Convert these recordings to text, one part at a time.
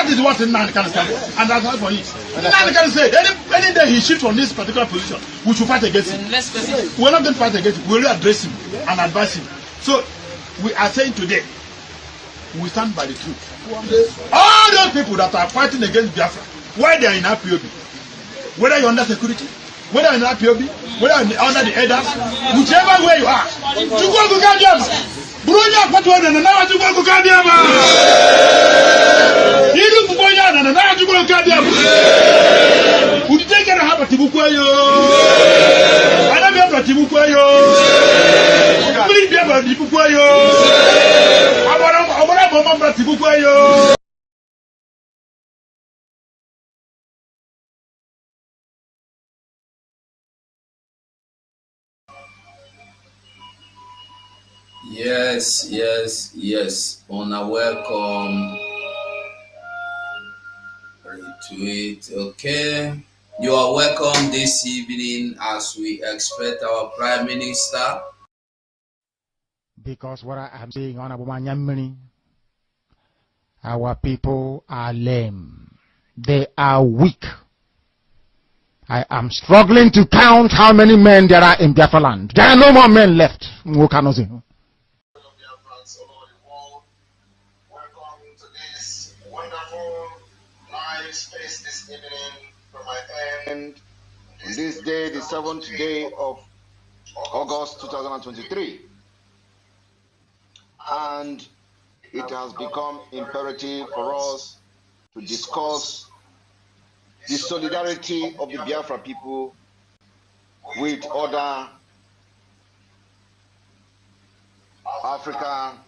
That is what Nnan can stand for, and that's not for it. Nnan can say any day he shifts from this particular position, we should fight against him. We're not going to fight against him. We'll address him and advise him. So we are saying today, we stand by the truth. All those people that are fighting against Biafra, why they are in IPOB, whether you're under security, whether you're in IPOB, whether you're under the elders, whichever way you are, to go to Gadiama. Brunya Patwana, and now to go to Gadiama. You look for Yana, and now to go to Gadiama. Would you take care of Tibuquayo? I don't have a Tibuquayo. Please be about Tibuquayo. I'm about Tibuquayo. Yes. Wanna welcome. Retweet. Okay. You are welcome this evening as we expect our Prime Minister. Because what I am saying, Honorable Manyamini, our people are lame. They are weak. I am struggling to count how many men there are in Biafra land. There are no more men left. Biafrans all over the world, welcome to this wonderful live space this evening from my end. This day, the 7th day of August 2023. And it has become imperative for us to discuss the solidarity of the Biafra people with other African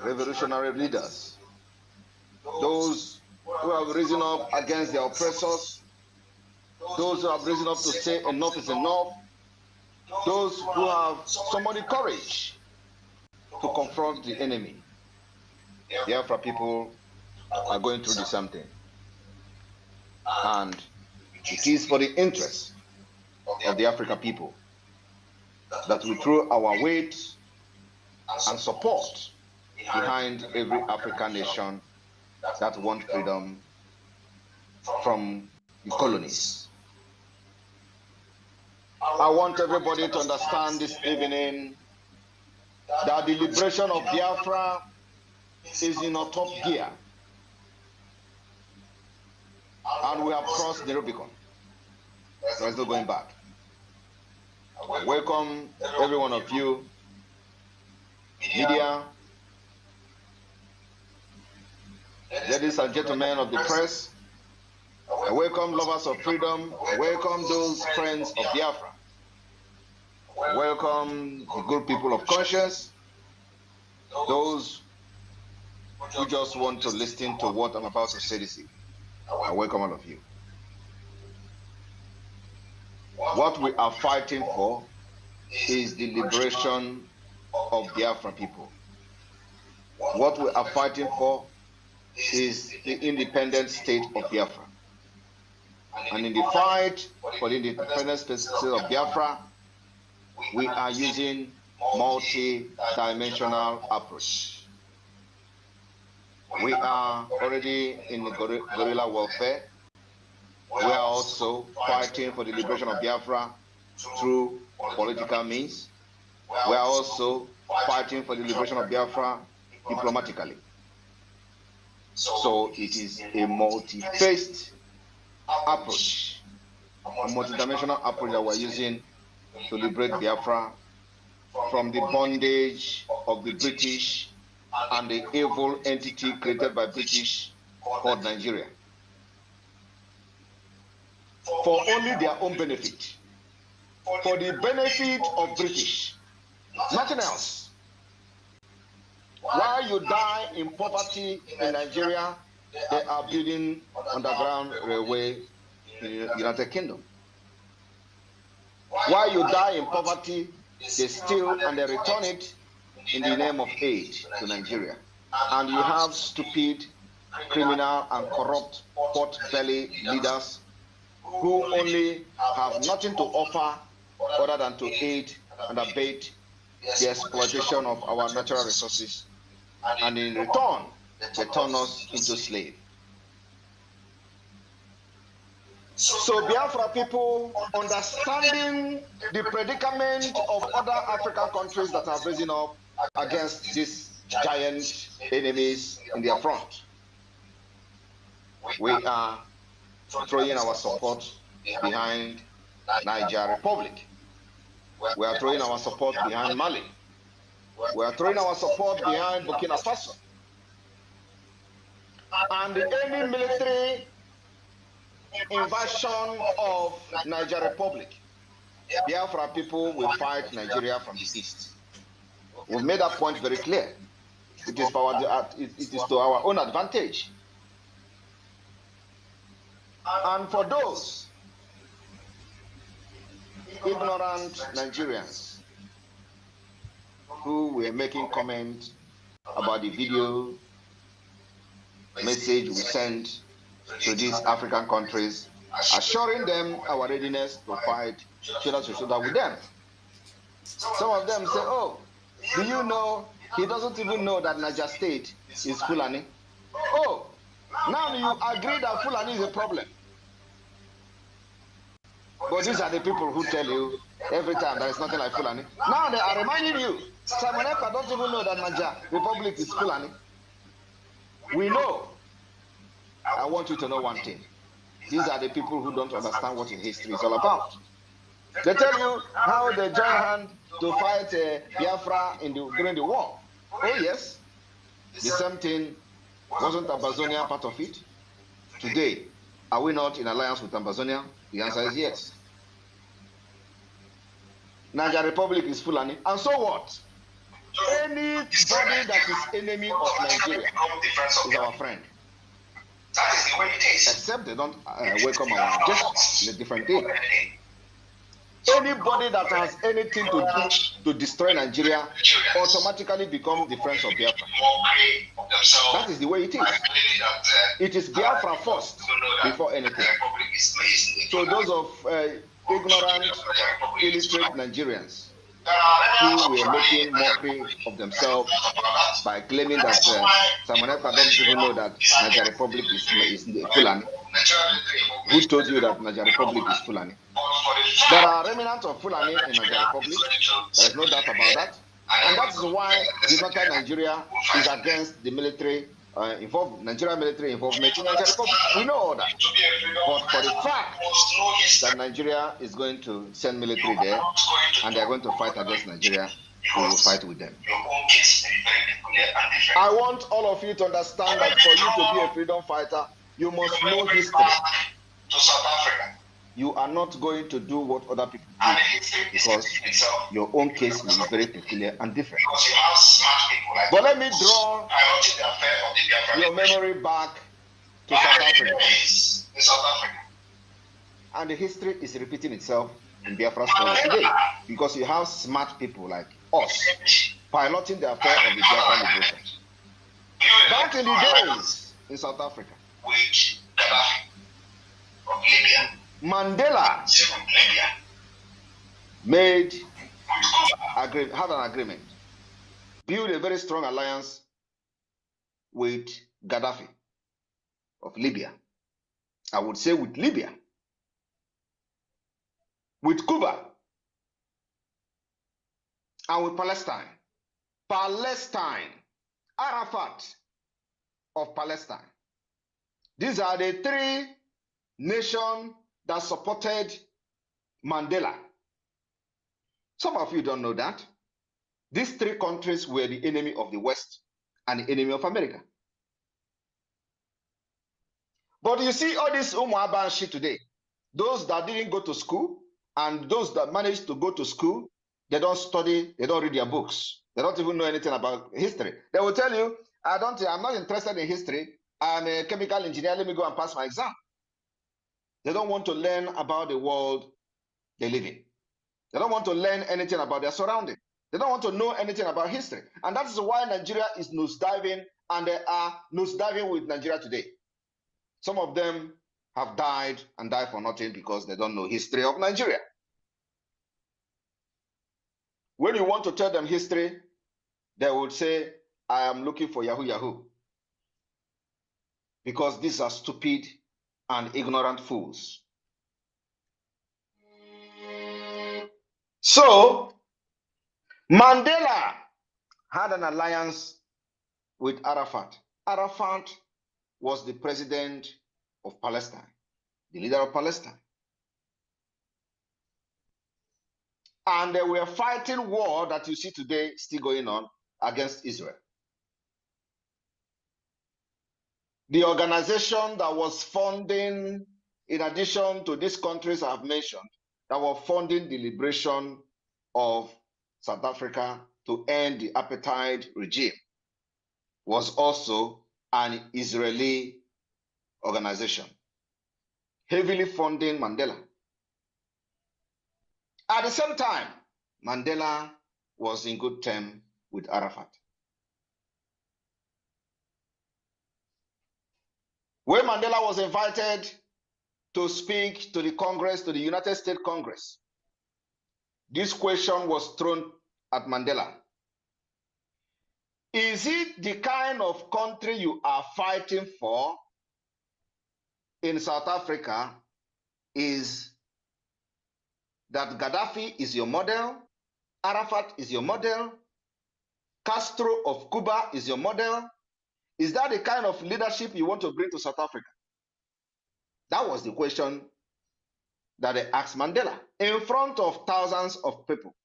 revolutionary leaders, those who have risen up against their oppressors, those who have risen up to say enough is enough, those who have summoned the courage to confront the enemy. The Biafra people are going through the same thing, and it is for the interest of the African people that we throw our weight and support behind every African nation that wants freedom from the colonies. I want everybody to understand this evening that the liberation of Biafra is in a top gear, and we have crossed the Rubicon. There is no going back. Welcome every one of you, media, ladies and gentlemen of the press. I welcome lovers of freedom. I welcome those friends of Biafra. I welcome the good people of conscience, those who just want to listen to what I'm about to say this evening. I welcome all of you. What we are fighting for is the liberation of Biafra people. What we are fighting for is the independent state of Biafra. And in the fight for the independent state of Biafra, we are using multi-dimensional approach. We are already in the guerrilla warfare. We are also fighting for the liberation of Biafra through political means. We are also fighting for the liberation of Biafra diplomatically. So it is a multi-faced approach, a multi-dimensional approach that we're using to liberate Biafra from the bondage of the British and the evil entity created by British called Nigeria, for only their own benefit, for the benefit of British, nothing else. While you die in poverty in Nigeria, they are building underground railway in the United Kingdom. While you die in poverty, they steal and they return it in the name of aid to Nigeria. And you have stupid, criminal and corrupt pot-belly leaders who only have nothing to offer other than to aid and abate the exploitation of our natural resources. And in return, they turn us into slaves. So Biafra people, understanding the predicament of other African countries that have risen up against these giant enemies in their front, we are throwing our support behind Niger Republic. We are throwing our support behind Mali. We are throwing our support behind Burkina Faso. And any military invasion of Niger Republic, Biafra people will fight Nigeria from the east. We've made that point very clear. It is to our own advantage. And for those ignorant Nigerians who were making comments about the video message we sent to these African countries, assuring them our readiness to fight shoulder to shoulder with them. Some of them say, oh, do you know, he doesn't even know that Niger State is Fulani. Oh, now you agree that Fulani is a problem. But these are the people who tell you every time there is nothing like Fulani. Now they are reminding you, Simon Ekpa don't even know that Niger Republic is Fulani. We know. I want you to know one thing. These are the people who don't understand what in history is all about. They tell you how they join hands to fight Biafra during the war. Oh yes, the same thing. Wasn't Ambazonia part of it? Today, are we not in alliance with Ambazonia? The answer is yes. Niger Republic is Fulani. And so what? Anybody that is enemy of Nigeria is our friend. That is the way it is. Except they don't welcome our just a different thing. Anybody that has anything to do to destroy Nigeria automatically becomes the friends of Biafra. That is the way it is. It is Biafra first before anything. So those of ignorant, illiterate Nigerians who were making mockery of themselves by claiming that Simon Ekpa doesn't even know that Niger Republic is Fulani. Who told you that Niger Republic is Fulani? There are remnants of Fulani in Niger Republic. There is no doubt about that. And that is why United Nigeria is against the military Nigerian military involvement in Niger Republic. We know all that. But for the fact that Nigeria is going to send military there and they are going to fight against Nigeria, we will fight with them. I want all of you to understand that for you to be a freedom fighter, you must know history. You are not going to do what other people do because your own case is very peculiar and different. But let me draw your memory back to South Africa. And the history is repeating itself in Biafra story today because you have smart people like us piloting the affair of the Biafra liberation. Back in the days in South Africa, Mandela had an agreement, built a very strong alliance with Gaddafi of Libya. I would say with Libya, with Cuba, and with Palestine. Palestine, Arafat of Palestine. These are the three nations that supported Mandela. Some of you don't know that. These three countries were the enemy of the West and the enemy of America. But you see all this Umuaba shit today. Those that didn't go to school and those that managed to go to school, they don't study, they don't read their books. They don't even know anything about history. They will tell you, I'm not interested in history. I'm a chemical engineer. Let me go and pass my exam. They don't want to learn about the world they live in. They don't want to learn anything about their surroundings. They don't want to know anything about history. And that is why Nigeria is nosediving, and they are nosediving with Nigeria today. Some of them have died and died for nothing because they don't know history of Nigeria. When you want to tell them history, they would say, I am looking for Yahoo Yahoo. because these are stupid and ignorant fools. So, Mandela had an alliance with Arafat. Arafat was the president of Palestine, the leader of Palestine. And they were fighting war that you see today still going on against Israel. The organization that was funding, in addition to these countries I have mentioned, that were funding the liberation of South Africa to end the apartheid regime, was also an Israeli organization, heavily funding Mandela. At the same time, Mandela was in good terms with Arafat. When Mandela was invited to speak to the Congress, to the United States Congress, this question was thrown at Mandela. Is it the kind of country you are fighting for in South Africa? Is that Gaddafi is your model, Arafat is your model, Castro of Cuba is your model? Is that the kind of leadership you want to bring to South Africa? That was the question that they asked Mandela in front of thousands of people.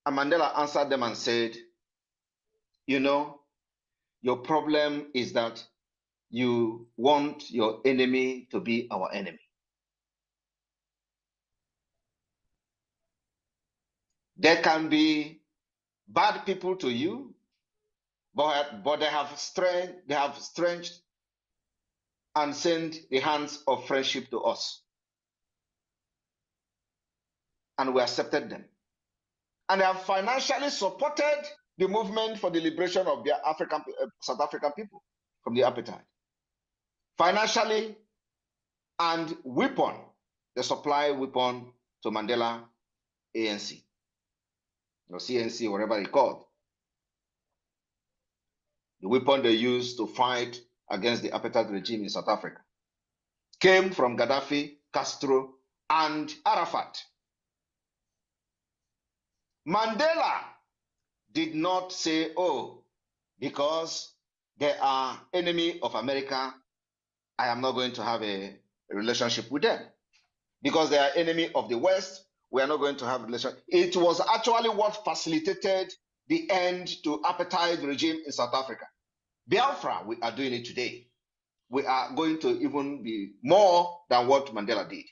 And Mandela answered them and said, you know, your problem is that you want your enemy to be our enemy. There can be bad people to you, but they have stretched and sent the hands of friendship to us. And we accepted them. And they have financially supported the movement for the liberation of the South African people from the apartheid. Financially and weapon, they supply weapon to Mandela ANC, or CNC, whatever they called. The weapon they used to fight against the apartheid regime in South Africa came from Gaddafi, Castro, and Arafat. Mandela did not say, oh, because they are enemy of America, I am not going to have a relationship with them. Because they are enemy of the West, we are not going to have a relationship. It was actually what facilitated the end to apartheid regime in South Africa. Biafra, we are doing it today. We are going to even be more than what Mandela did.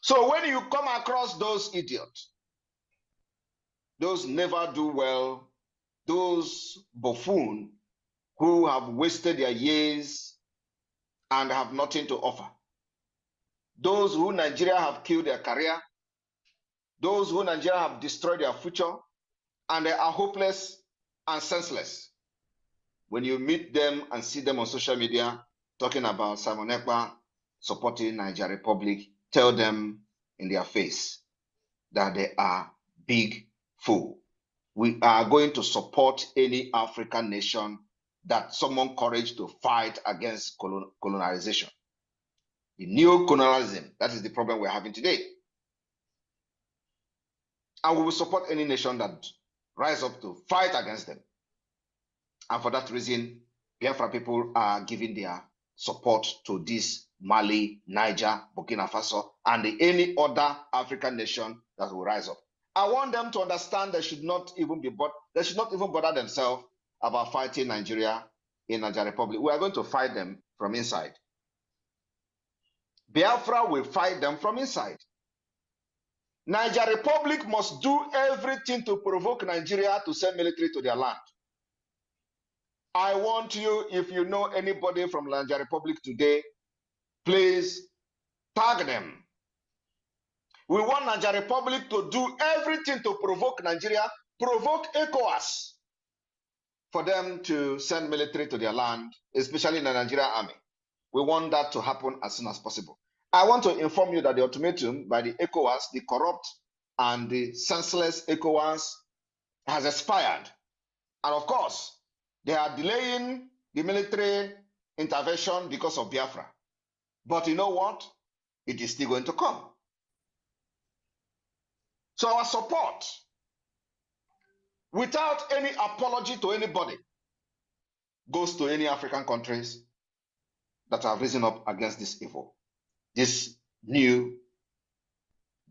So when you come across those idiots, those never do well, those buffoons who have wasted their years and have nothing to offer, those who Nigeria have killed their career, those who Nigeria have destroyed their future, and they are hopeless and senseless. When you meet them and see them on social media talking about Simon Ekpa supporting Niger Republic, tell them in their face that they are big fools. We are going to support any African nation that summon courage to fight against colonization. The neo-colonialism, that is the problem we're having today. And we will support any nation that rise up to fight against them. And for that reason, Biafra people are giving their support to this Mali, Niger, Burkina Faso, and any other African nation that will rise up. I want them to understand they should not even bother themselves about fighting Nigeria in Niger Republic. We are going to fight them from inside. Biafra will fight them from inside. Niger Republic must do everything to provoke Nigeria to send military to their land. I want you, if you know anybody from Niger Republic today, please tag them. We want Niger Republic to do everything to provoke Nigeria, provoke ECOWAS for them to send military to their land, especially the Nigerian army. We want that to happen as soon as possible. I want to inform you that the ultimatum by the ECOWAS, the corrupt and the senseless ECOWAS, has expired. And of course, They are delaying the military intervention because of Biafra. But you know what? It is still going to come. So our support, without any apology to anybody, goes to any African countries that have risen up against this evil, this new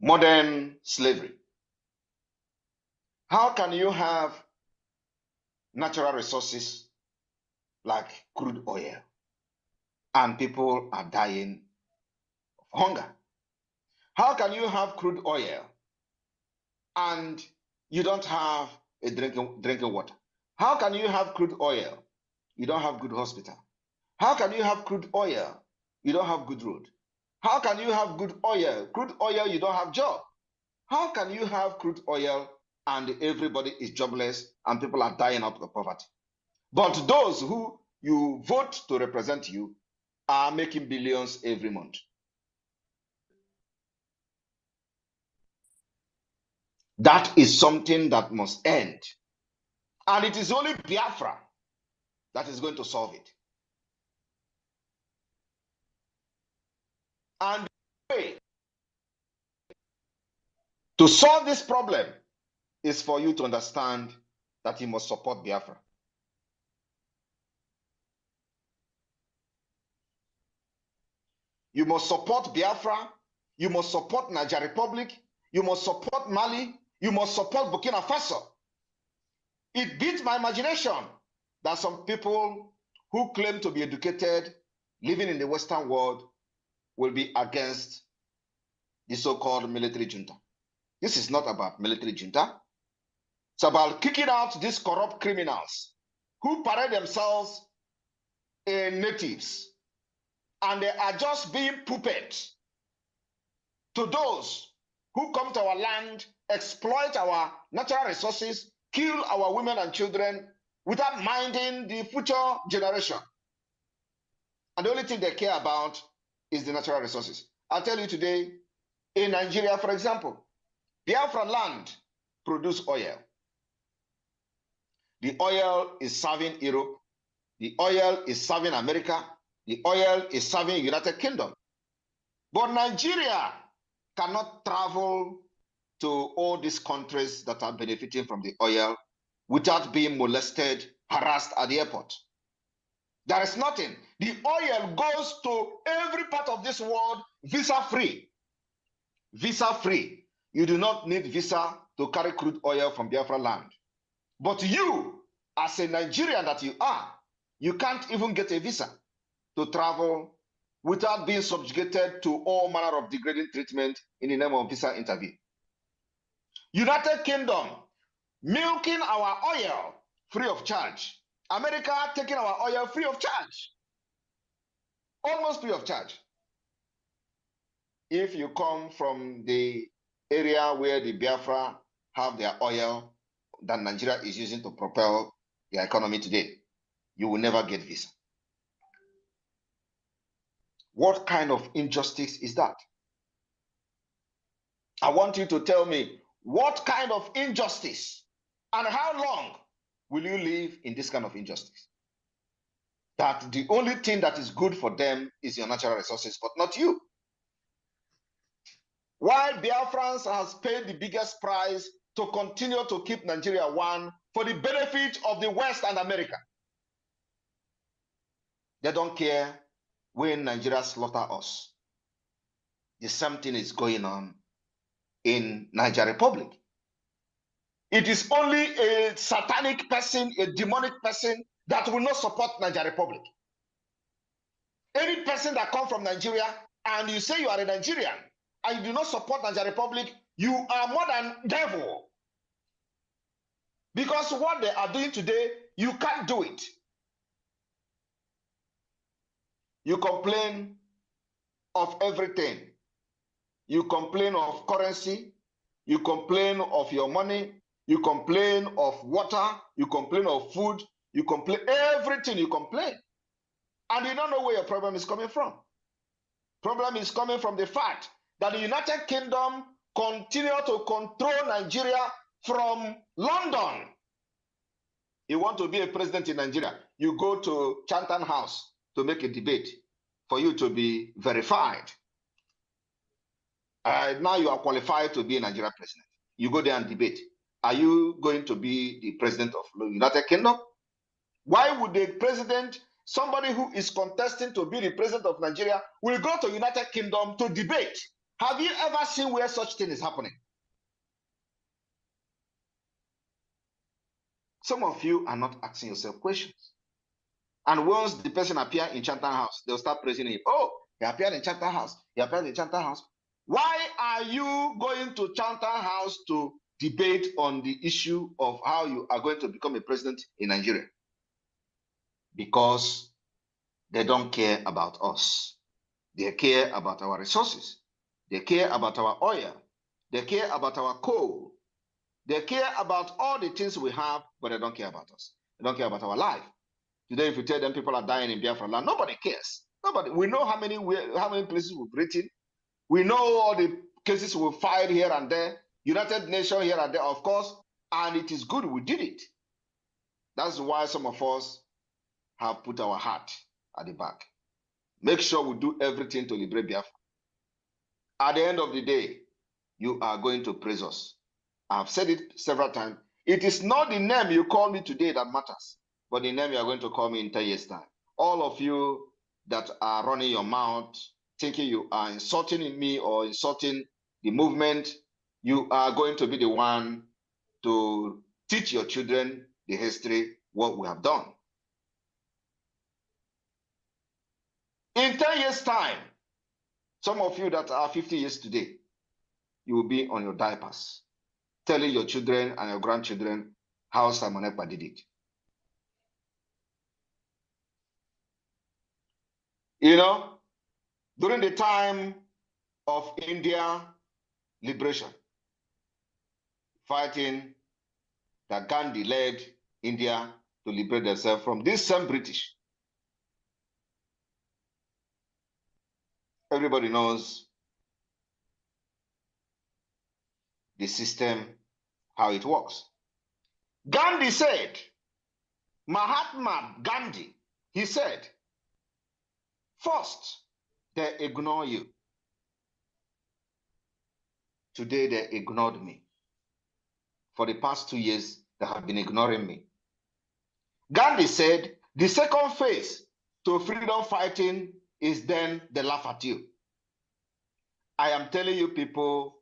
modern slavery. How can you have natural resources like crude oil and people are dying of hunger? How can you have crude oil and you don't have a drinking water? How can you have crude oil? You don't have good hospital. How can you have crude oil? You don't have good road. How can you have good oil? Crude oil, you don't have job. How can you have crude oil and everybody is jobless and people are dying out of poverty? But those who you vote to represent you are making billions every month. That is something that must end. And it is only Biafra that is going to solve it. And the way to solve this problem is for you to understand that you must support Biafra. You must support Biafra. You must support Niger Republic. You must support Mali. You must support Burkina Faso. It beats my imagination that some people who claim to be educated, living in the Western world, will be against the so-called military junta. This is not about military junta. It's about kicking out these corrupt criminals who parade themselves in natives, and they are just being puppets to those who come to our land, exploit our natural resources, kill our women and children without minding the future generation. And the only thing they care about is the natural resources. I'll tell you today, in Nigeria, for example, Biafra land produce oil. The oil is serving Europe. The oil is serving America. The oil is serving United Kingdom. But Nigeria cannot travel to all these countries that are benefiting from the oil without being molested, harassed at the airport. There is nothing. The oil goes to every part of this world visa-free. Visa-free. You do not need visa to carry crude oil from Biafra land. But you, as a Nigerian that you are, you can't even get a visa to travel without being subjugated to all manner of degrading treatment in the name of visa interview. United Kingdom milking our oil free of charge. America taking our oil free of charge. Almost free of charge. If you come from the area where the Biafra have their oil that Nigeria is using to propel their economy today, you will never get visa. What kind of injustice is that? I want you to tell me what kind of injustice and how long will you live in this kind of injustice? That the only thing that is good for them is your natural resources, but not you. Why Biafrans has paid the biggest price to continue to keep Nigeria one for the benefit of the West and America. They don't care when Nigeria slaughter us. The same thing is going on in Niger Republic. It is only a satanic person, a demonic person that will not support Niger Republic. Any person that comes from Nigeria and you say you are a Nigerian and you do not support Niger Republic, you are more than devil. Because what they are doing today, you can't do it. You complain of everything. You complain of currency. You complain of your money. You complain of water. You complain of food. You complain everything. You complain. And you don't know where your problem is coming from. Problem is coming from the fact that the United Kingdom continue to control Nigeria from London. You want to be a president in Nigeria, you go to Chantan House to make a debate for you to be verified. Now you are qualified to be a Nigeria president. You go there and debate. Are you going to be the president of the United Kingdom? Why would the president, somebody who is contesting to be the president of Nigeria, will go to United Kingdom to debate? Have you ever seen where such thing is happening? Some of you are not asking yourself questions. And once the person appears in Chantan House, they'll start praising him. Oh, he appeared in Chantan House. He appeared in Chantan House. Why are you going to Chantan House to debate on the issue of how you are going to become a president in Nigeria? Because they don't care about us. They care about our resources. They care about our oil. They care about our coal. They care about all the things we have, but they don't care about us. They don't care about our life. Today, if you tell them people are dying in Biafra land, nobody cares. Nobody. We know how many places we've written. We know all the cases we've filed here and there. United Nations here and there, of course. And it is good we did it. That's why some of us have put our heart at the back. Make sure we do everything to liberate Biafra. At the end of the day, you are going to praise us. I've said it several times. It is not the name you call me today that matters, but the name you are going to call me in 10 years' time. All of you that are running your mouth, thinking you are insulting me or insulting the movement, you are going to be the one to teach your children the history, what we have done. In 10 years' time, some of you that are 50 years today, you will be on your diapers, telling your children and your grandchildren how Simon Ekpa did it. You know, during the time of India liberation, fighting that Gandhi led India to liberate themselves from this same British. Everybody knows the system, how it works. Gandhi said, Mahatma Gandhi, he said, first, they ignore you. Today, they ignored me. For the past 2 years, they have been ignoring me. Gandhi said, the second phase to freedom fighting is then they laugh at you. I am telling you people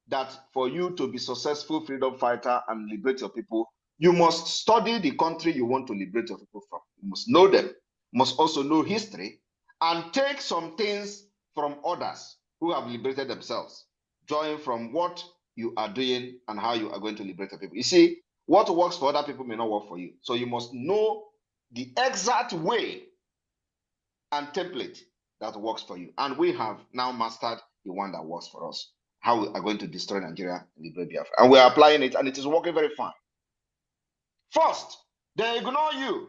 that for you to be successful freedom fighter and liberate your people, you must study the country you want to liberate your people from. You must know them. You must also know history and take some things from others who have liberated themselves, drawing from what you are doing and how you are going to liberate your people. You see, what works for other people may not work for you. So you must know the exact way and template that works for you. And we have now mastered the one that works for us. How we are going to destroy Nigeria and liberate Biafra. And we are applying it, and it is working very fine. First, they ignore you.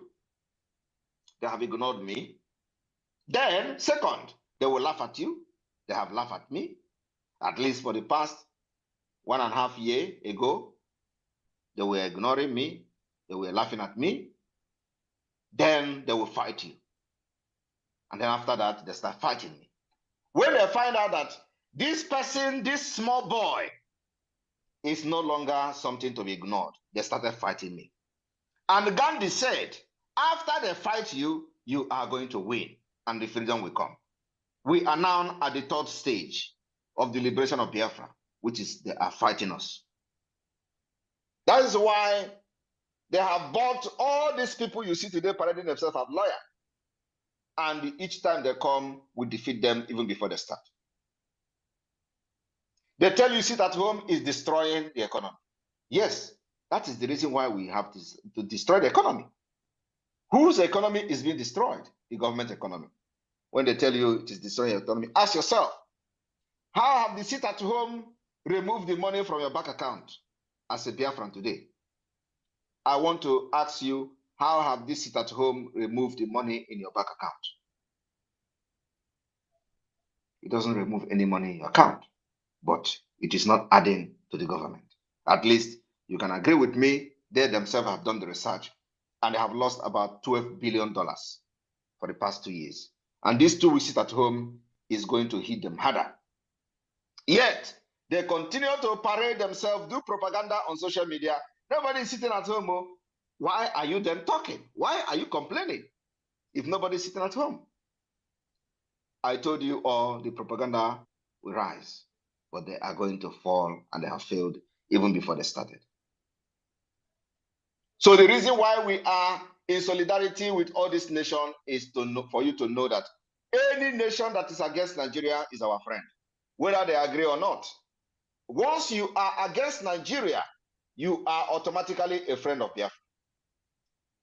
They have ignored me. Then, second, they will laugh at you. They have laughed at me. At least for the past 1.5 years ago, they were ignoring me. They were laughing at me. Then they will fight you. And then after that, they start fighting me. When they find out that this person, this small boy, is no longer something to be ignored, they started fighting me. And Gandhi said, after they fight you, you are going to win, and the freedom will come. We are now at the third stage of the liberation of Biafra, which is they are fighting us. That is why they have bought all these people you see today parading themselves as lawyers. And each time they come, we defeat them even before they start. They tell you sit at home is destroying the economy. Yes, that is the reason why we have to destroy the economy. Whose economy is being destroyed? The government economy. When they tell you it is destroying your economy, ask yourself, how have the sit at home removed the money from your bank account as a Biafran today? I want to ask you, how have this sit at home removed the money in your bank account? It doesn't remove any money in your account, but it is not adding to the government. At least you can agree with me, they themselves have done the research. and they have lost about $12 billion for the past 2 years. And these 2 weeks sit at home is going to hit them harder. Yet, they continue to parade themselves, do propaganda on social media. Nobody is sitting at home. Oh. Why are you then talking? Why are you complaining if nobody is sitting at home? I told you all the propaganda will rise, but they are going to fall, and they have failed even before they started. So the reason why we are in solidarity with all this nation is for you to know that any nation that is against Nigeria is our friend, whether they agree or not. Once you are against Nigeria, you are automatically a friend of Biafra.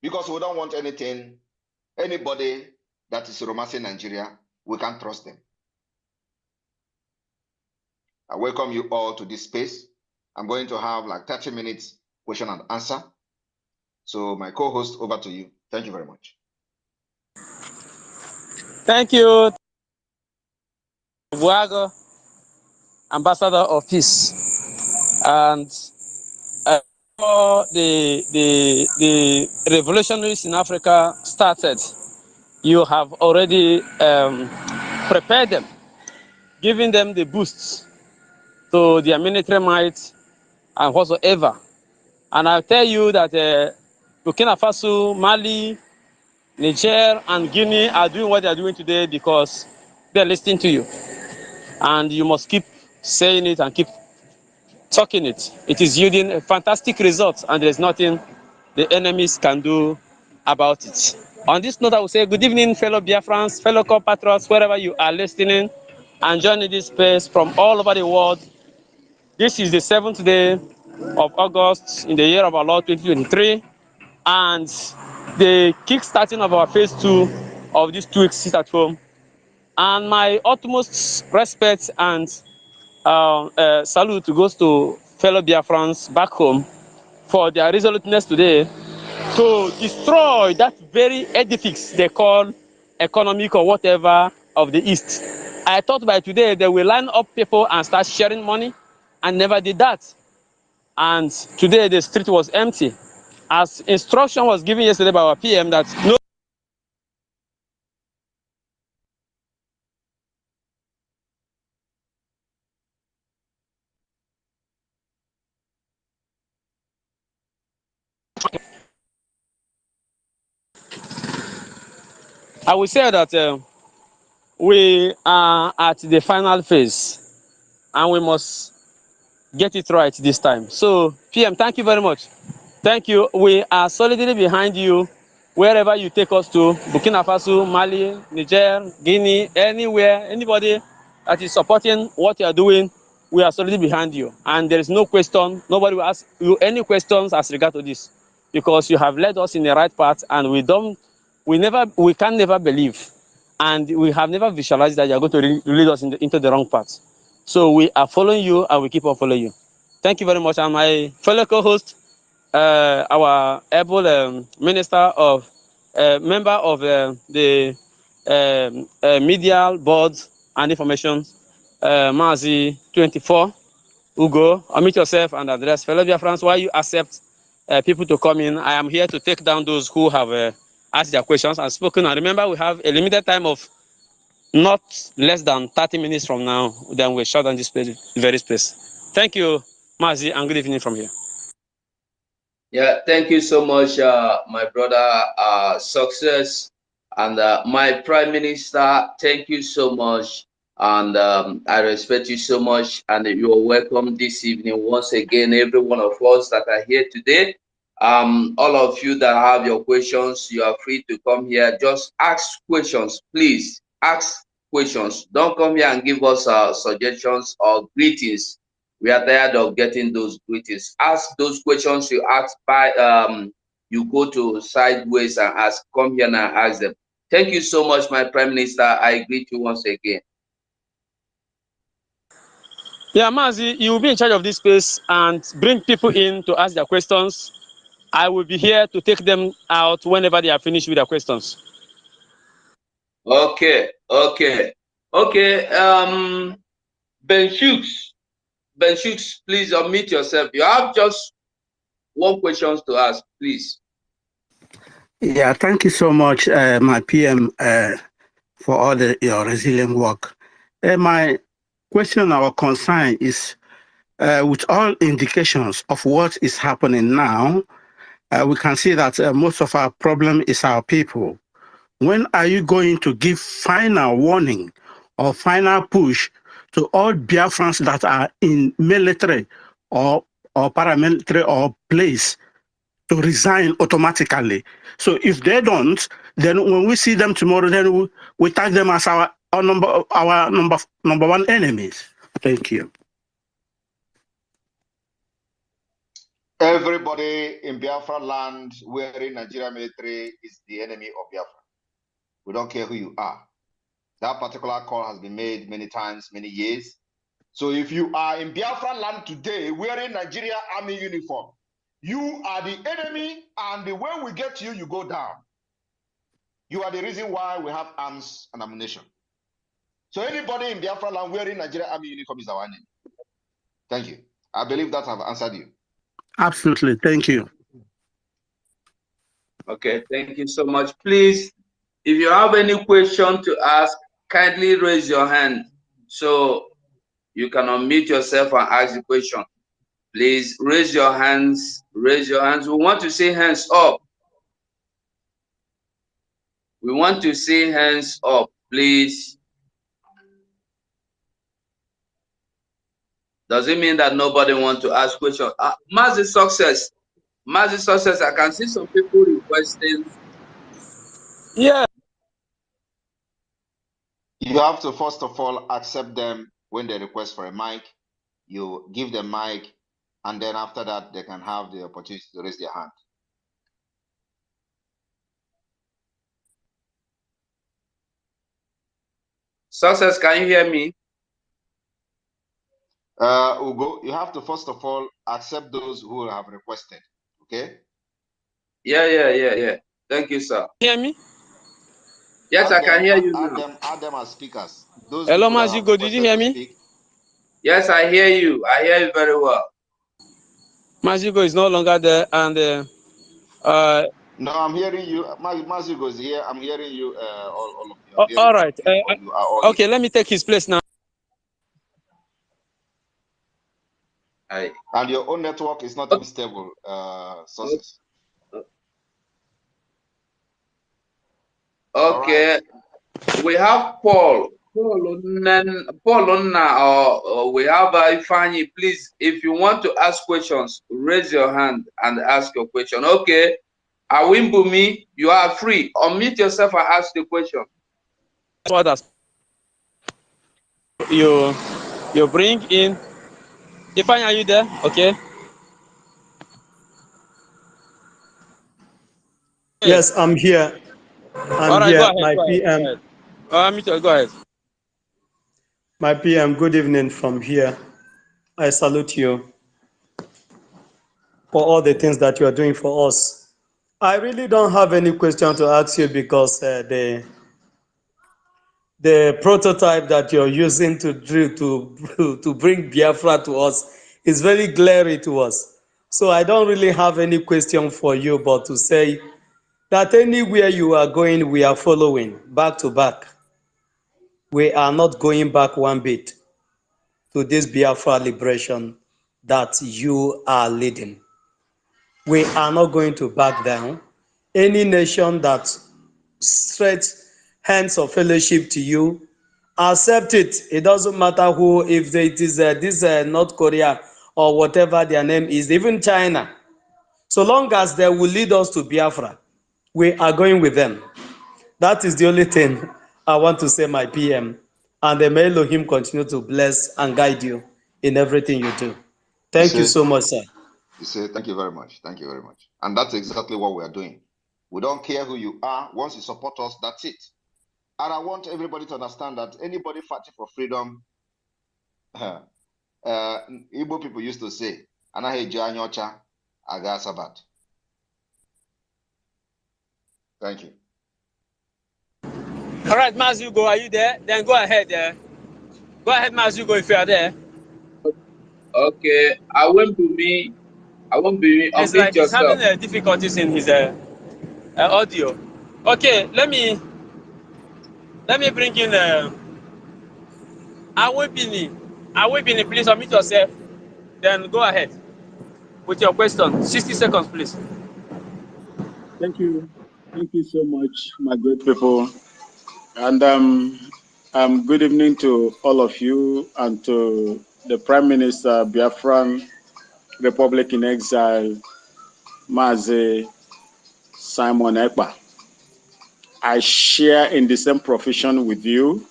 Because we don't want anybody that is romancing Nigeria, we can't trust them. I welcome you all to this space. I'm going to have like 30 minutes question and answer. So my co-host, over to you. Thank you very much. Thank you, Buago, Ambassador of Peace. And before the revolutionaries in Africa started, you have already prepared them, giving them the boosts to their military might and whatsoever. And I'll tell you that Burkina Faso, Mali, Niger, and Guinea are doing what they are doing today because they're listening to you. And you must keep saying it and keep talking it. It is yielding fantastic results, and there's nothing the enemies can do about it. On this note, I will say good evening, fellow Biafrans, fellow compatriots, wherever you are listening and joining this space from all over the world. This is the 7th day of August in the year of our Lord 2023, and the kick-starting of our phase 2 of these 2 weeks sit at home. And my utmost respect and salute goes to fellow Biafrans back home for their resoluteness today to destroy that very edifice they call economic or whatever of the East. I thought by today they will line up people and start sharing money, and never did that. And today the street was empty. As instruction was given yesterday by our PM that no. I will say that we are at the final phase, and we must get it right this time. So, PM, thank you very much. Thank you. We are solidly behind you wherever you take us to, Burkina Faso, Mali, Niger, Guinea, anywhere, anybody that is supporting what you are doing, we are solidly behind you. And there is no question, nobody will ask you any questions as regard to this, because you have led us in the right path, and we can never believe, and we have never visualized that you are going to lead us into the wrong path. So we are following you, and we keep on following you. Thank you very much. And my fellow co-host, our able minister of, member of the media board and information, Mazi 24, Ugo, unmute yourself and address fellow Biafrans why you accept people to come in. I am here to take down those who have asked their questions and spoken. And remember, we have a limited time of not less than 30 minutes from now. Then we'll shut down this very space. Thank you, Mazi, and good evening from here. Yeah, thank you so much, my brother. Success. And my Prime Minister, thank you so much. And I respect you so much. And you are welcome this evening once again, every one of us that are here today. All of you that have your questions, you are free to come here. Just ask questions, please. Ask questions. Don't come here and give us suggestions or greetings. We are tired of getting those greetings. Ask those questions you ask by you go to sideways and ask. Come here and ask them. Thank you so much, my Prime Minister. I greet you once again. Yeah, Mazi, you will be in charge of this space and bring people in to ask their questions. I will be here to take them out whenever they are finished with their questions. Okay. Ben Shooks, please unmute yourself. You have just one question to ask, please. Yeah, thank you so much, my PM, for all your resilient work. My question or concern is, with all indications of what is happening now, we can see that most of our problem is our people. When are you going to give final warning or final push to all Biafrans that are in military or paramilitary or place to resign automatically? So if they don't, then when we see them tomorrow, then we tag them as our number one enemies. Thank you. Everybody in Biafra land wearing Nigeria military is the enemy of Biafra. We don't care who you are. That particular call has been made many times, many years. So if you are in Biafra land today wearing Nigeria army uniform, you are the enemy, and the way we get you, you go down. You are the reason why we have arms and ammunition. So anybody in Biafra land wearing Nigeria army uniform is our enemy. Thank you. I believe that I've answered you. Absolutely. Thank you. Okay, thank you so much. Please, if you have any question to ask, kindly raise your hand so you can unmute yourself and ask the question. Please raise your hands. Raise your hands. We want to see hands up. We want to see hands up, please. Does it mean that nobody wants to ask questions? Massive Success. Massive Success. I can see some people requesting. Yeah. You have to first of all accept them when they request for a mic. You give them mic, and then after that they can have the opportunity to raise their hand. Success, can you hear me? Ugo, you have to first of all accept those who have requested. Okay? Yeah. Thank you, sir. Hear me? Yes, I can hear you now. Add them as speakers. Those Hello, Mazigo, did you hear me? Speak. Yes, I hear you. I hear you very well. Mazigo is no longer there, and no, I'm hearing you. Mazigo is here. I'm hearing you. All of you. All right. You are all okay, let me take his place now. And your own network is not even stable, sources. Okay. Right. We have Paul. Paul, or we have Ifeanyi. Please, if you want to ask questions, raise your hand and ask your question. Okay. Awimbumi, you are free. Unmute yourself and ask the question. What else? You bring in. Ifeanyi, are you there? Okay. Yes, I'm here. All right, here. go ahead. My go PM. Ahead. Go ahead. My PM, good evening from here. I salute you for all the things that you are doing for us. I really don't have any question to ask you because the prototype that you're using to bring Biafra to us is very glaring to us. So I don't really have any question for you, but to say that anywhere you are going, we are following back to back. We are not going back one bit to this Biafra liberation that you are leading. We are not going to back down. Any nation that stretches hands of fellowship to you, accept it. It doesn't matter who, if it is this North Korea or whatever their name is, even China. So long as they will lead us to Biafra, we are going with them. That is the only thing I want to say, my PM. And may Elohim continue to bless and guide you in everything you do. Thank you so much, sir. You say, thank you very much. Thank you very much. And that's exactly what we are doing. We don't care who you are. Once you support us, that's it. And I want everybody to understand that anybody fighting for freedom, Igbo people used to say, Anahe Janyocha Aga Sabat. Thank you. All right, Mazugo, are you there? Then go ahead. Go ahead, Mazugo, if you are there. Okay, I won't be me. It's like he's having difficulties in his. audio. Okay, let me bring in Awebini. Awebini, please unmute yourself. Then go ahead with your question. 60 seconds, please. Thank you. Thank you so much, my great people. And good evening to all of you and to the Prime Minister, Biafran Republic in Exile, Mazi Simon Ekpa. I share in the same profession with you,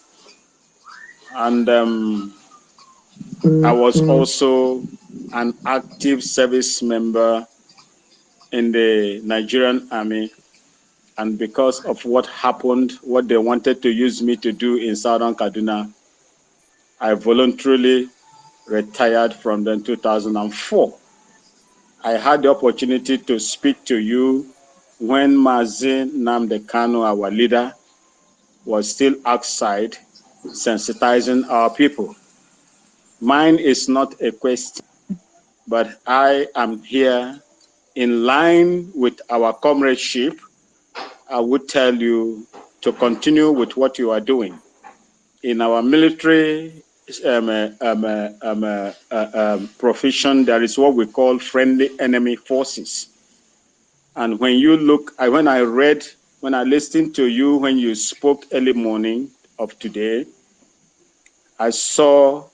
and I was also an active service member in the Nigerian army, and because of what happened, what they wanted to use me to do in Southern Kaduna, I voluntarily retired from them in 2004. I had the opportunity to speak to you when Mazi Nnamdi Kanu, our leader, was still outside sensitizing our people. Mine is not a question, but I am here in line with our comradeship. I would tell you to continue with what you are doing. In our military profession, there is what we call friendly enemy forces. And when you look, when I listened to you when you spoke early morning of today, I saw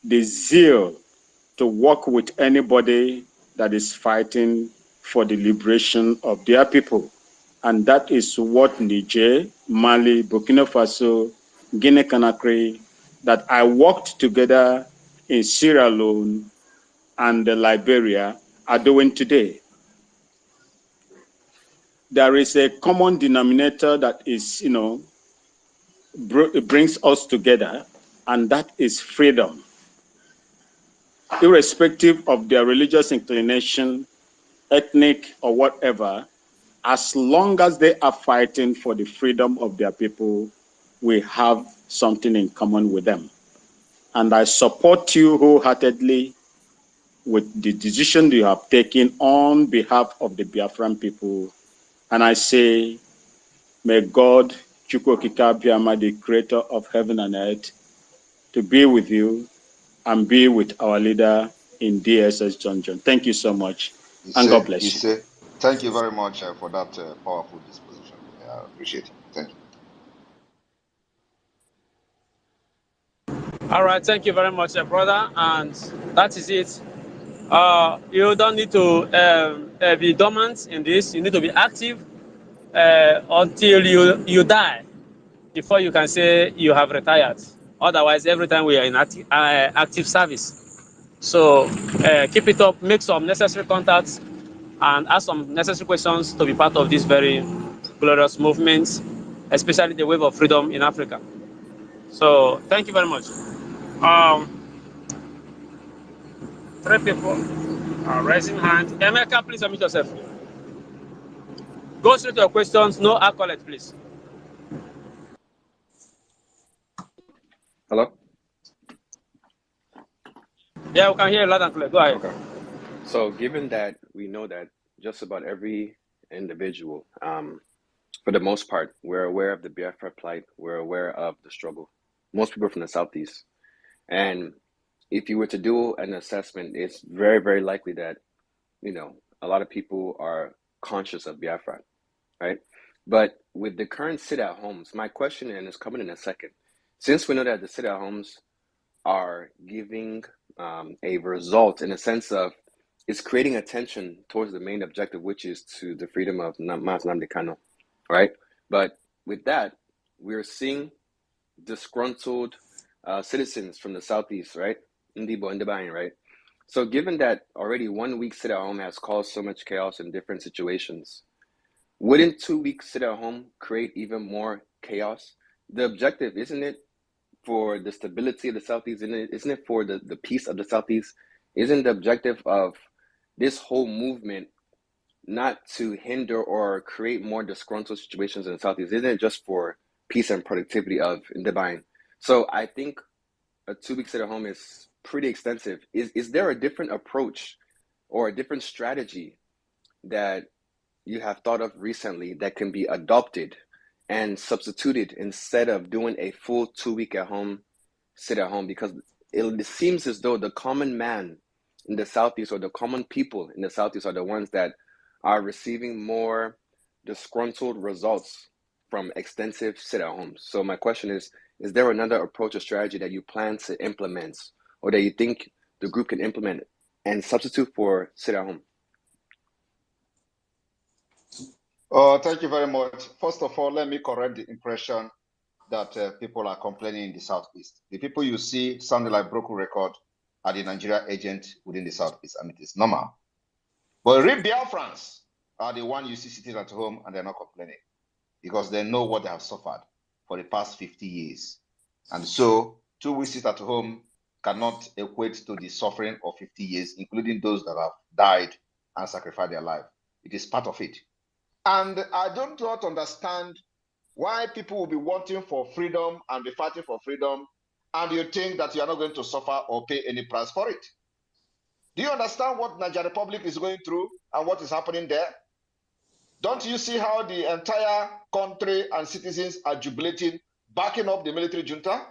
the zeal to work with anybody that is fighting for the liberation of their people. And that is what Niger, Mali, Burkina Faso, Guinea-Conakry, that I worked together in Sierra Leone and Liberia are doing today. There is a common denominator that is, brings us together, and that is freedom. Irrespective of their religious inclination, ethnic or whatever, as long as they are fighting for the freedom of their people, we have something in common with them. And I support you wholeheartedly with the decision you have taken on behalf of the Biafran people. And I say, may God, Chukwokika Biama, the creator of heaven and earth, to be with you and be with our leader in DSS John. Thank you so much, and God bless you. Thank you very much for that powerful disposition. I appreciate it. Thank you. All right, thank you very much, brother. And that is it. You don't need to be dormant in this. You need to be active until you die before you can say you have retired. Otherwise, every time we are in active service. So keep it up, make some necessary contacts, and ask some necessary questions to be part of this very glorious movement, especially the wave of freedom in Africa. So thank you very much. 3 people are raising hand. Emeka, please unmute yourself. Go straight to your questions, no accolade, please. Hello? Yeah, we can hear you loud and clear. Go ahead. Okay. So given that we know that just about every individual, for the most part, we're aware of the Biafra plight, we're aware of the struggle. Most people from the Southeast. And if you were to do an assessment, it's very, very likely that, a lot of people are conscious of Biafra, right? But with the current sit-at-homes, my question, and it's coming in a second, since we know that the sit-at-homes are giving a result in a sense of it's creating attention towards the main objective, which is to the freedom of Mazi Nnamdi Kanu, right? But with that, we're seeing disgruntled citizens from the Southeast, right? Ndibo and Ndibayin, right? So given that already 1 week sit at home has caused so much chaos in different situations, wouldn't 2 weeks sit at home create even more chaos? The objective, isn't it for the stability of the Southeast? Isn't it for the peace of the Southeast? Isn't the objective of this whole movement not to hinder or create more disgruntled situations in the Southeast? Isn't it just for peace and productivity of Ndibayin? So I think a 2 week sit at home is pretty extensive. Is there a different approach or a different strategy that you have thought of recently that can be adopted and substituted instead of doing a full 2-week at home, sit at home? Because it seems as though the common man in the Southeast, or the common people in the Southeast, are the ones that are receiving more disgruntled results from extensive sit at homes. So my question is there another approach or strategy that you plan to implement, or that you think the group can implement and substitute for sit at home? Thank you very much. First of all, let me correct the impression that people are complaining in the Southeast. The people you see sounding like broken record are the Nigeria agent within the Southeast, and it is normal. But real Biafrans are the one you see sitting at home and they're not complaining, because they know what they have suffered for the past 50 years. And so 2 weeks sit at home cannot equate to the suffering of 50 years, including those that have died and sacrificed their life. It is part of it. And I do not understand why people will be wanting for freedom and be fighting for freedom, and you think that you are not going to suffer or pay any price for it. Do you understand what Niger Republic is going through and what is happening there? Don't you see how the entire country and citizens are jubilating, backing up the military junta?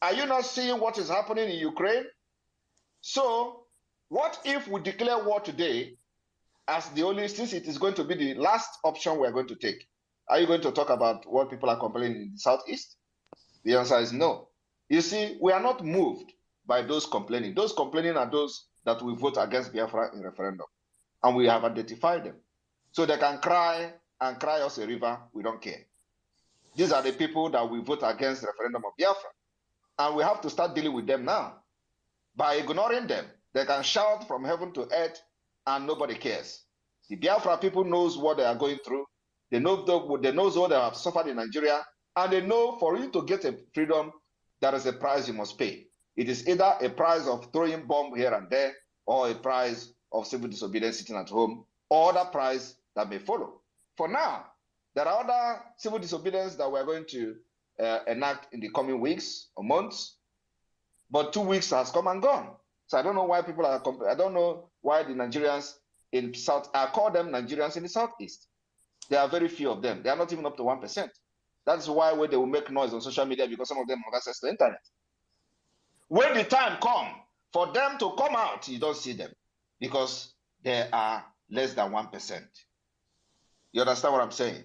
Are you not seeing what is happening in Ukraine? So what if we declare war today as the only, since it is going to be the last option we're going to take? Are you going to talk about what people are complaining in the Southeast? The answer is no. You see, we are not moved by those complaining. Those complaining are those that will vote against Biafra in referendum. And we have identified them. So they can cry and cry us a river, we don't care. These are the people that will vote against the referendum of Biafra. And we have to start dealing with them now. By ignoring them, they can shout from heaven to earth and nobody cares. The Biafra people knows what they are going through. They know what they have suffered in Nigeria, and they know for you to get a freedom, there is a price you must pay. It is either a price of throwing bomb here and there, or a price of civil disobedience sitting at home, or other price that may follow. For now, there are other civil disobedience that we're going to enact in the coming weeks or months, but 2 weeks has come and gone. So I don't know why people are, I don't know why the Nigerians in South, I call them Nigerians in the Southeast. There are very few of them. They are not even up to 1%. That's why when they will make noise on social media, because some of them have access to the internet. When the time comes for them to come out, you don't see them because they are less than 1%. You understand what I'm saying?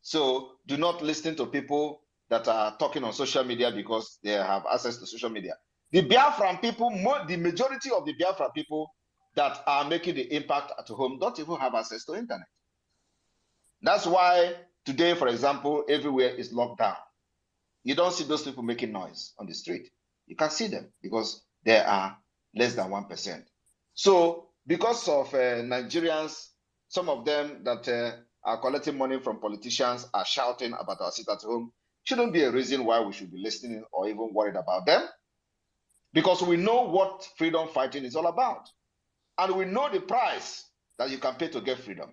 So do not listen to people that are talking on social media because they have access to social media. The Biafran people, the majority of the Biafran people that are making the impact at home don't even have access to internet. That's why today, for example, everywhere is locked down. You don't see those people making noise on the street. You can see them because they are less than 1%. So because of Nigerians, some of them that are collecting money from politicians are shouting about our sit at home, shouldn't be a reason why we should be listening or even worried about them. Because we know what freedom fighting is all about. And we know the price that you can pay to get freedom.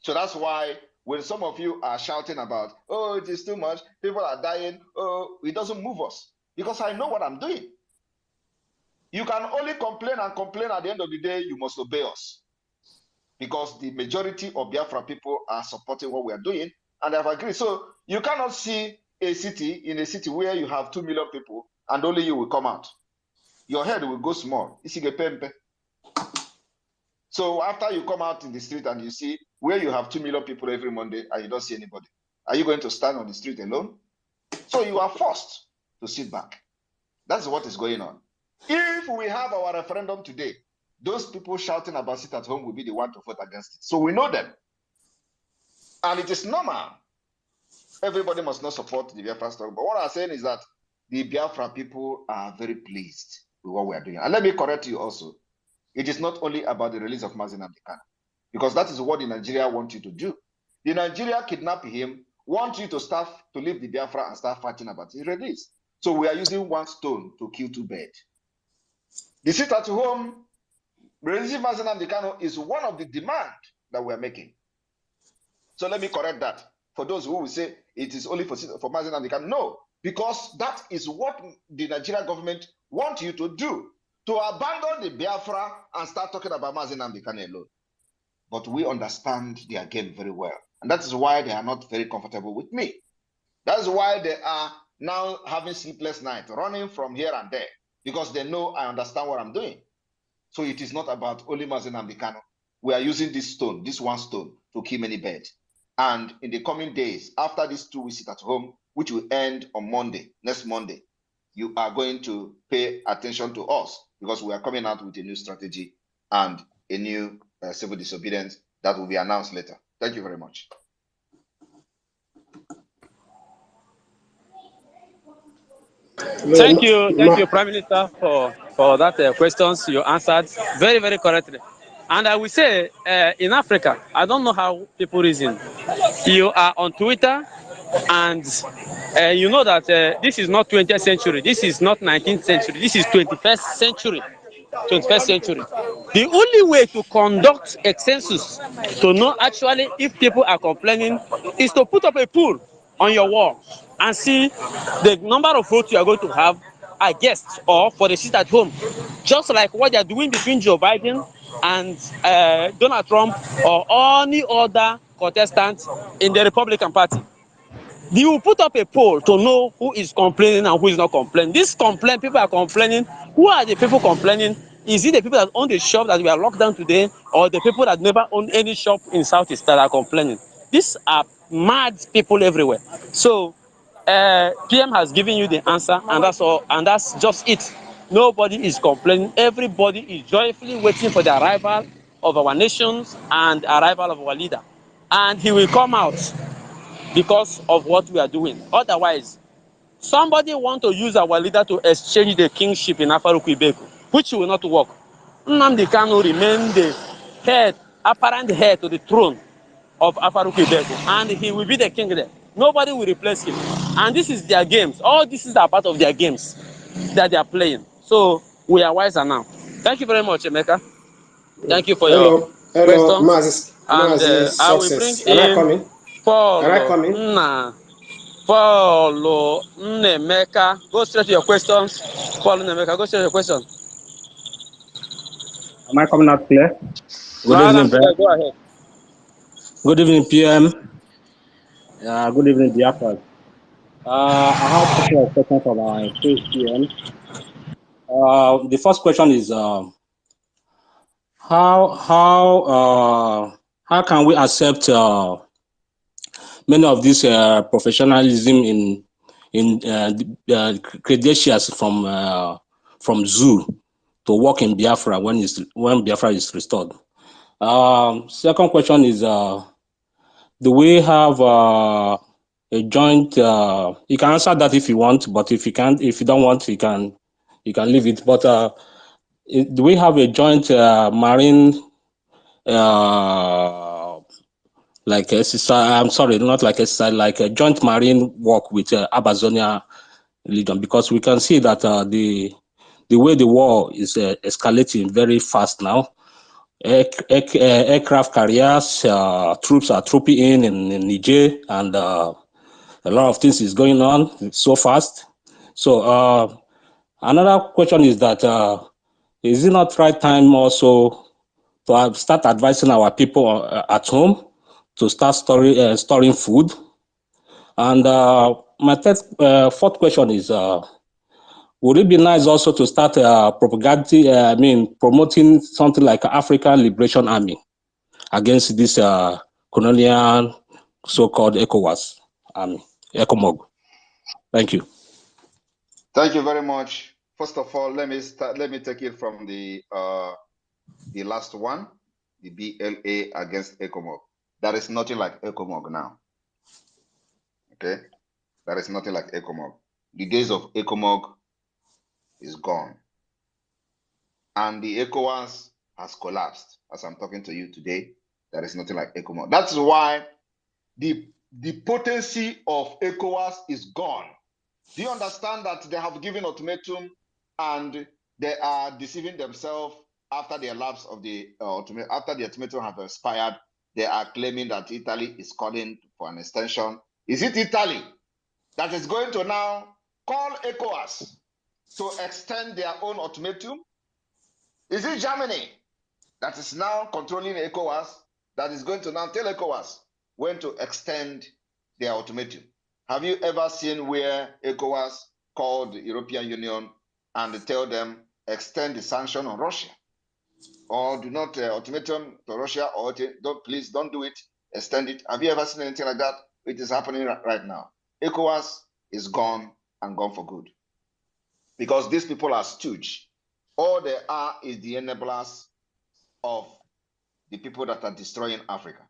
So that's why when some of you are shouting about, oh, it is too much, people are dying, oh, it doesn't move us. Because I know what I'm doing. You can only complain and complain. At the end of the day, you must obey us. Because the majority of Biafra people are supporting what we are doing and have agreed. So you cannot see a city in a city where you have 2 million people and only you will come out. Your head will go small. So after you come out in the street and you see where you have 2 million people every Monday and you don't see anybody, are you going to stand on the street alone? So you are forced to sit back. That's what is going on. If we have our referendum today, those people shouting about sit at home will be the one to vote against it. So we know them. And it is normal. Everybody must not support the Biafra story. But what I'm saying is that the Biafra people are very pleased with what we are doing. And let me correct you also. It is not only about the release of Mazi Nnamdi Kanu, because that is what the Nigeria want you to do. The Nigeria kidnap him, want you to start to leave the Biafra and start fighting about his release. So we are using one stone to kill two birds. The sit at home, releasing Mazi Nnamdi Kanu is one of the demands that we are making. So let me correct that. For those who will say it is only for Mazi Nnamdi Kanu, no, because that is what the Nigerian government wants you to do. To abandon the Biafra and start talking about Mazi Nnamdi Kanu alone. but we understand their game very well. And that is why they are not very comfortable with me. That is why they are now having sleepless nights, running from here and there, because they know I understand what I'm doing. So it is not about only Mazi Nnamdi Kanu. We are using this stone, this one stone, to kill many birds. And in the coming days, after these 2 weeks at home, which will end on Monday, next Monday, you are going to pay attention to us, because we are coming out with a new strategy and a new civil disobedience that will be announced later. Thank you very much. Thank you, Prime Minister, for that questions you answered very, very correctly. And I will say, in Africa, I don't know how people reason. You are on Twitter, and you know that this is not 20th century, this is not 19th century, this is 21st century. 21st century. The only way to conduct a census to know actually if people are complaining is to put up a poll on your wall and see the number of votes you are going to have against or for the seat at home. Just like what they are doing between Joe Biden and Donald Trump or any other contestant in the Republican Party. You will put up a poll to know who is complaining and who is not complaining. This complaint, people are complaining. Who are the people complaining? Is it the people that own the shop that we are locked down today, or the people that never own any shop in Southeast that are complaining? These are mad people everywhere. So PM has given you the answer, and that's all, and that's just it. Nobody is complaining. Everybody is joyfully waiting for the arrival of our nations and arrival of our leader. And he will come out because of what we are doing. Otherwise, somebody want to use our leader to exchange the kingship in Afaruku-Ibeku, which will not work. Nnamdi Kanu remain the head, apparent heir to the throne of Afaruku-Ibeku, and he will be the king there. Nobody will replace him. And this is their games. All this is a part of their games that they are playing. So we are wiser now. Thank you very much, Emeka. Thank you for your questions. And I will bring in Paul Nnemeka. Go straight to your questions. Paul Nnemeka, go straight to your question. Am I coming out clear? Good evening, Ben. Go ahead. Good evening, PM. Good evening, Biafrans. I have a couple of questions for my PM. The first question is how can we accept many of this professionalism in credentials from zoo to work in Biafra when Biafra is restored? Second question is, do we have a joint? You can answer that if you want, but if you can't, if you don't want, you can leave it. But do we have a joint marine, like exercise? I'm sorry, not like exercise, like a joint marine work with Amazonia region? Because we can see that the way the war is escalating very fast now. Aircraft carriers, troops are trooping in Niger, and a lot of things is going on so fast. So another question is that is it not right time also to start advising our people at home to start storing food? And my fourth question is, would it be nice also to start promoting something like African Liberation Army against this colonial so-called ECOWAS army, ECOMOG? Thank you. Thank you very much. First of all, let me take it from the last one, the BLA against ECOMOG. There is nothing like ECOMOG now. Okay? There is nothing like ECOMOG. The days of ECOMOG is gone. And the ECOWAS has collapsed. As I'm talking to you today, there is nothing like ECOMOG. That's why the potency of ECOWAS is gone. Do you understand that they have given ultimatum and they are deceiving themselves after the lapse of the after the ultimatum have expired? They are claiming that Italy is calling for an extension. Is it Italy that is going to now call ECOWAS to extend their own ultimatum? Is it Germany that is now controlling ECOWAS that is going to now tell ECOWAS when to extend their ultimatum. Have you ever seen where ECOWAS called the European Union and tell them extend the sanction on Russia? Or do not ultimatum to Russia, or please don't do it, extend it. Have you ever seen anything like that? It is happening right now. ECOWAS is gone and gone for good. Because these people are stooge. All they are is the enablers of the people that are destroying Africa.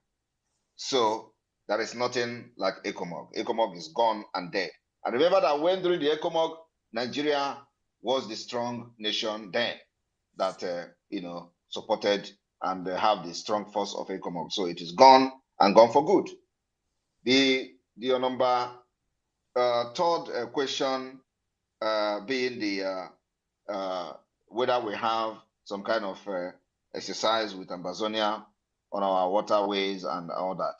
So there is nothing like ECOMOG. ECOMOG is gone and dead. And remember that when during the ECOMOG, Nigeria was the strong nation then that supported and have the strong force of ECOMOG. So it is gone and gone for good. The number third question being the whether we have some kind of exercise with Ambazonia on our waterways and all that.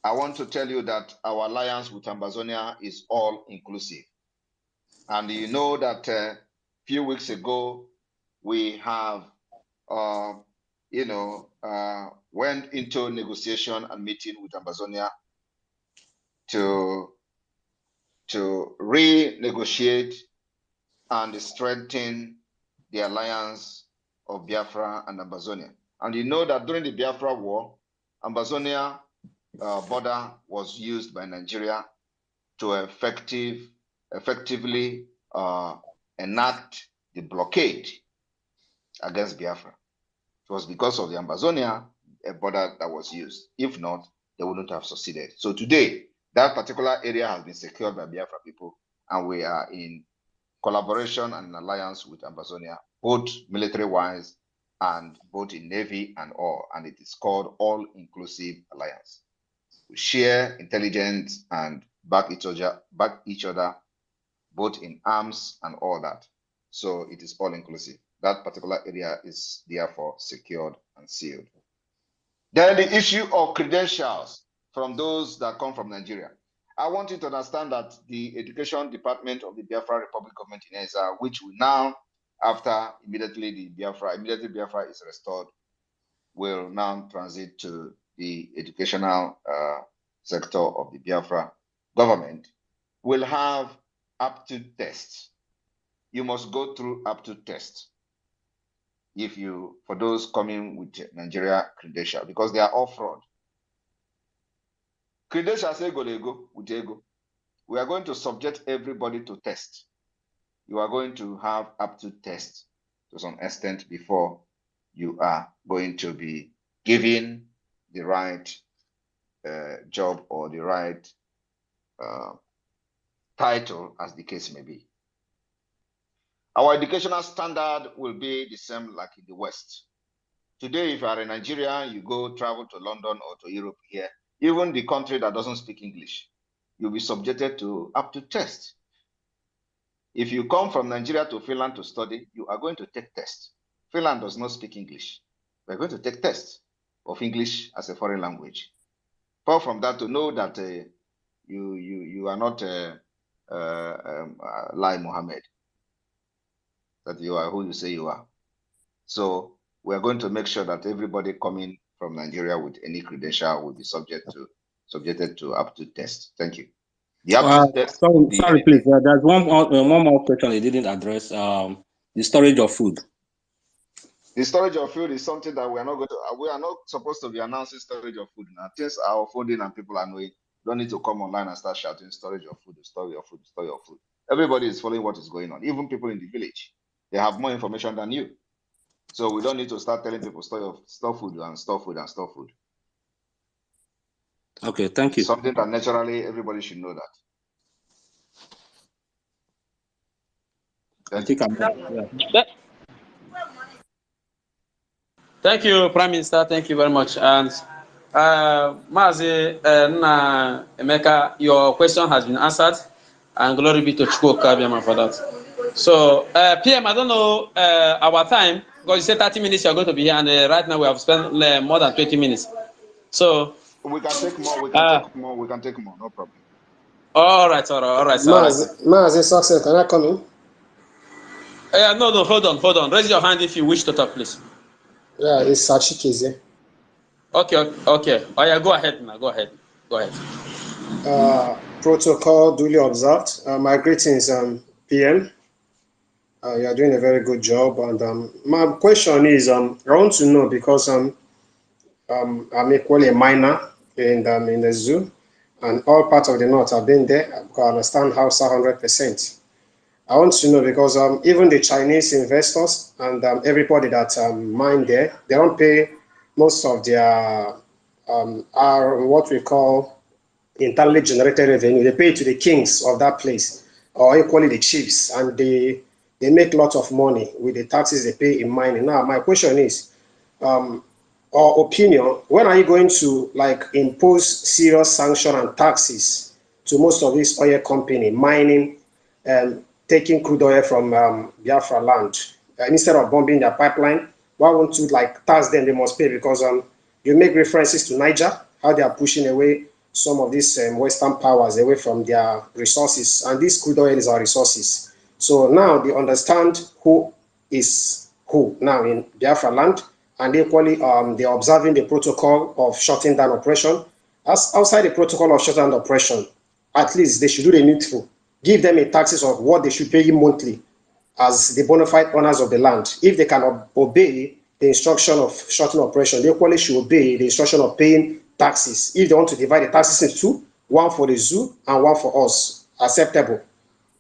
I want to tell you that our alliance with Ambazonia is all inclusive. And you know that a few weeks ago, we have, went into negotiation and meeting with Ambazonia to renegotiate and strengthen the alliance of Biafra and Ambazonia. And you know that during the Biafra war, Ambazonia border was used by Nigeria to effectively enact the blockade against Biafra. It was because of the Ambazonia border that was used. If not, they wouldn't have succeeded. So today, that particular area has been secured by Biafra people, and we are in collaboration and alliance with Ambazonia, both military-wise and both in Navy and all, and it is called All-Inclusive Alliance. We share intelligence and back each other, both in arms and all that. So it is all-inclusive. That particular area is therefore secured and sealed. Then the issue of credentials from those that come from Nigeria. I want you to understand that the Education Department of the Biafra Republic Government in Nigeria, which we now, after immediately Biafra is restored, will now transit to the educational sector of the Biafra government, will have aptitude tests. You must go through aptitude tests for those coming with Nigeria credential, because they are all fraud. Credentials say go with ego. We are going to subject everybody to test. You are going to have aptitude tests to some extent before you are going to be given the right job or the right title, as the case may be. Our educational standard will be the same like in the West. Today, if you are in Nigeria, you travel to London or to Europe here, even the country that doesn't speak English, you'll be subjected to aptitude test. If you come from Nigeria to Finland to study, you are going to take tests. Finland does not speak English. We're going to take tests of English as a foreign language. Apart from that, to know that you are not Lai Mohammed, that you are who you say you are. So we're going to make sure that everybody coming from Nigeria with any credential will be subjected to aptitude test. Thank you. Sorry, please. There's one more question I didn't address. The storage of food. The storage of food is something that we are not supposed to be announcing storage of food now. Things are unfolding and people are knowing. Don't need to come online and start shouting storage of food, store your food, store your food. Everybody is following what is going on. Even people in the village, they have more information than you. So we don't need to start telling people store food and store food and store food. Okay, thank you. Something that naturally everybody should know that. I think I'm done. Thank you, Prime Minister. Thank you very much. And Mazi Emeka, your question has been answered, and glory be to Chukwu Kabiama for that. So, PM, I don't know our time, because you said 30 minutes you're going to be here, and right now we have spent more than 20 minutes. So we can take more. We can take more. No problem. All right. Mazi Success, can I come in? No, hold on. Raise your hand if you wish to talk, please. Yeah, it's Sachikeze. Okay. Oh yeah, go ahead, man. Go ahead. Protocol duly observed. My greetings, PM. You are doing a very good job. And my question is, I want to know because I'm equally a miner in the zoo, and all parts of the north have been there. I understand Hausa 100%. I want to know because even the Chinese investors and everybody that mine there, they don't pay most of their what we call internally generated revenue. They pay to the kings of that place, or equally the chiefs, and they make lots of money with the taxes they pay in mining. Now, my question is, or opinion, when are you going to impose serious sanction and taxes to most of these oil company mining and taking crude oil from Biafra land? Instead of bombing their pipeline, why won't you tax them? They must pay because you make references to Niger, how they are pushing away some of these Western powers away from their resources, and this crude oil is our resources. So now they understand who is who now in Biafra land, and equally they're observing the protocol of shutting down operation. As outside the protocol of shutting down operation, at least they should do the needful. Give them a taxes of what they should pay monthly as the bona fide owners of the land. If they can obey the instruction of shutting operation, they equally should obey the instruction of paying taxes. If they want to divide the taxes into two, one for the zoo and one for us, acceptable.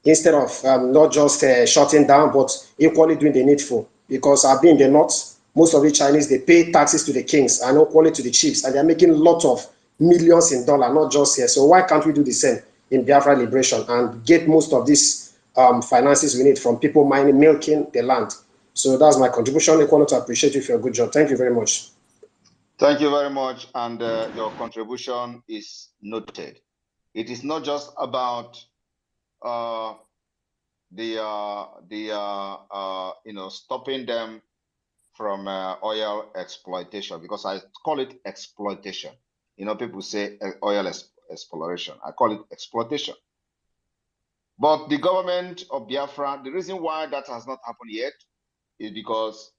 Instead of not just shutting down, but equally doing the needful. Because I've been in the north, most of the Chinese, they pay taxes to the kings and equally to the chiefs, and they're making a lot of millions in dollars, not just here. So why can't we do the same in Biafra liberation and get most of these finances we need from people mining, milking the land? So that's my contribution. Equally to appreciate you for your good job. Thank you very much. Thank you very much, and your contribution is noted. It is not just about stopping them from oil exploitation, because I call it exploitation. People say oil exploration. I call it exploitation. But the government of Biafra, the reason why that has not happened yet is because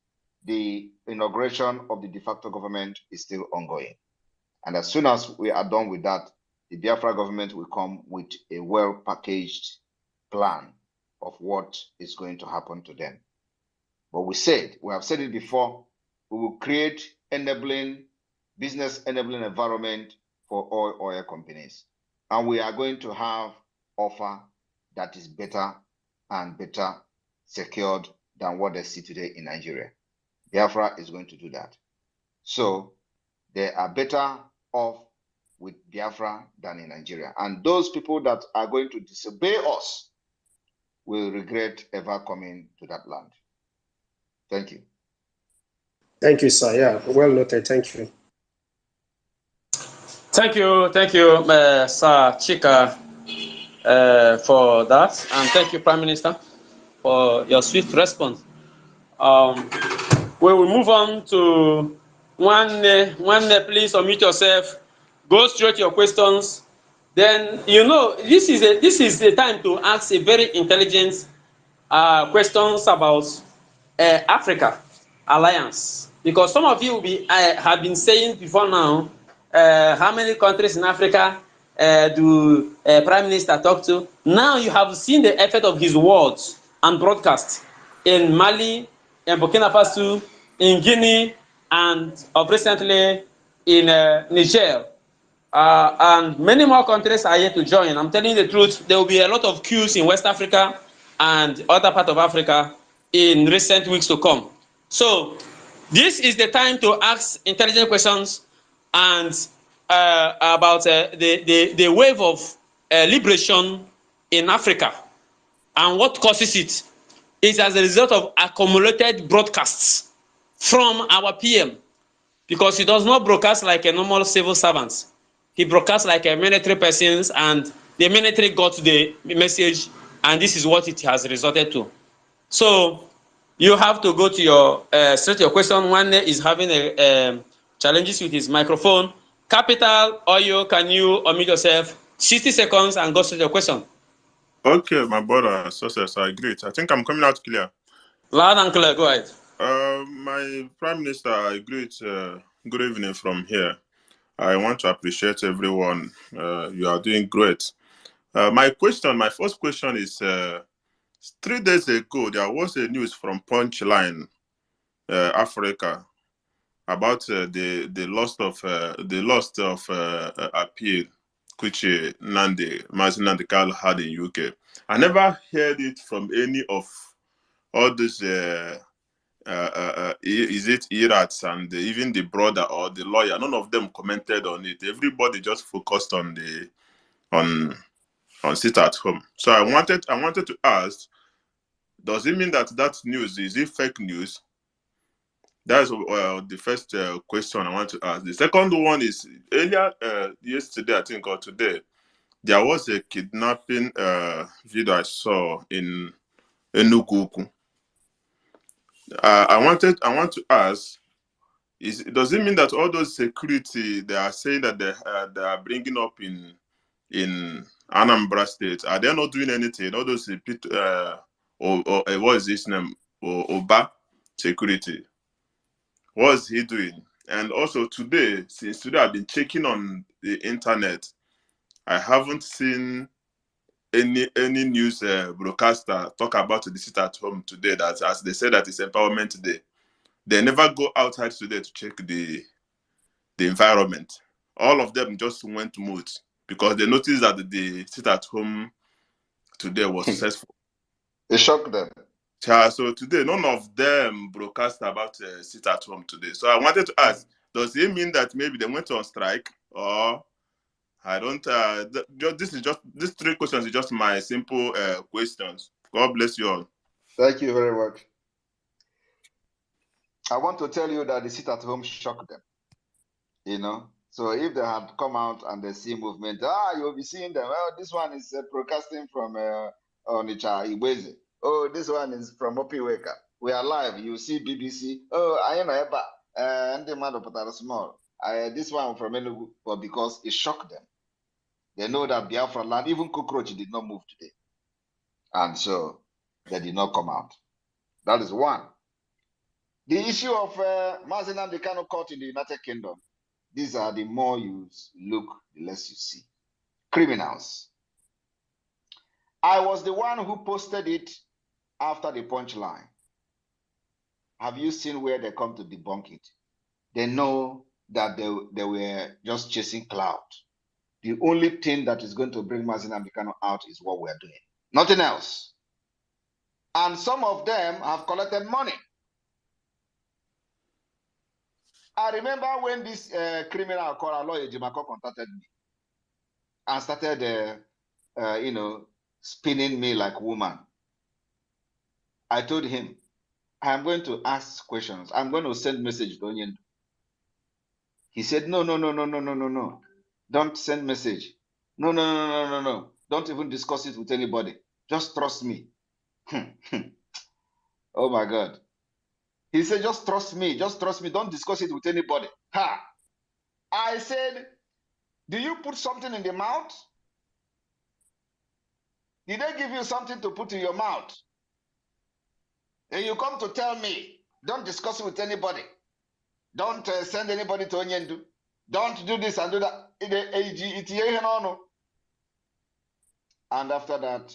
the inauguration of the de facto government is still ongoing. And as soon as we are done with that, the Biafra government will come with a well-packaged plan of what is going to happen to them. But we have said it before, we will create business enabling environment for all oil companies. And we are going to have offer that is better and better secured than what they see today in Nigeria. Biafra is going to do that. So they are better off with Biafra than in Nigeria. And those people that are going to disobey us will regret ever coming to that land. Thank you. Thank you, sir. Yeah, well noted. Thank you. Thank you, Sir Chika, for that, and thank you, Prime Minister, for your swift response. We will move on to one. Please unmute yourself. Go straight to your questions. Then this is the time to ask a very intelligent questions about Africa alliance, because some of you will have been saying before now, how many countries in Africa do Prime Minister talk to? Now you have seen the effect of his words and broadcast in Mali, in Burkina Faso, in Guinea, and recently in Niger. And many more countries are yet to join. I'm telling you the truth, there will be a lot of queues in West Africa and other parts of Africa in recent weeks to come. So this is the time to ask intelligent questions and about the wave of liberation in Africa and what causes it. Is as a result of accumulated broadcasts from our PM, because he does not broadcast like a normal civil servant. He broadcasts like a military person, and the military got the message, and this is what it has resulted to. So you have to go to your straight to your question. One is having a challenges with his microphone. Capital Oyo, can you unmute yourself? 60 seconds and go straight to your question. Okay, my brother, success, I agree. I think I'm coming out clear. Loud and clear, go ahead. My Prime Minister, I agree Good evening from here. I want to appreciate everyone. You are doing great. My first question is, 3 days ago, there was a news from Punchline, Africa, about the loss of appeal, which Mazi Nnamdi Kanu had in UK. I never heard it from any of all these. Is it Irats and even the brother or the lawyer? None of them commented on it. Everybody just focused on sit at home. So I wanted to ask, does it mean that news is it fake news? That's the first question I want to ask. The second one is, earlier yesterday, I think, or today, there was a kidnapping video I saw in Enugu. I want to ask, does it mean that all those security they are saying that they are bringing up in Anambra State, are they not doing anything? All those what is his name? Oba security. What is he doing? And also since today I've been checking on the internet. I haven't seen any news broadcaster talk about the sit at home today, that as they said that it's Empowerment Day. They never go outside today to check the environment. All of them just went mute because they noticed that the sit at home today was successful. It shocked them. So today, none of them broadcast about sit at home today. So I wanted to ask, does it mean that maybe they went on strike, or I don't? These 3 questions is just my simple questions. God bless you all. Thank you very much. I want to tell you that the sit at home shocked them. So if they had come out and they see movement, you'll be seeing them. Well, this one is broadcasting from Onitsha, Ibweze. Oh, this one is from Opiweka. We are live. You see BBC. Oh, I am Ekpa. And the man of small. This one from Enugu, but because it shocked them. They know that Biafra land, even cockroach did not move today. And so they did not come out. That is one. The issue of Mazi Nnamdi Kanu court in the United Kingdom, these are the more you look, the less you see. Criminals. I was the one who posted it after the Punchline. Have you seen where they come to debunk it? They know that they were just chasing clout. The only thing that is going to bring Mazi Nnamdi Kanu out is what we are doing. Nothing else. And some of them have collected money. I remember when this criminal called Aloy Ejimako contacted me and started, spinning me like woman. I told him, I'm going to ask questions. I'm going to send message to Onyendu. He said, no. Don't send message. No. Don't even discuss it with anybody. Just trust me. Oh my God. He said, just trust me. Don't discuss it with anybody. Ha! I said, do you put something in the mouth? Did they give you something to put in your mouth? And you come to tell me, don't discuss it with anybody. Don't send anybody to Onyendu. Don't do this and do that. And after that,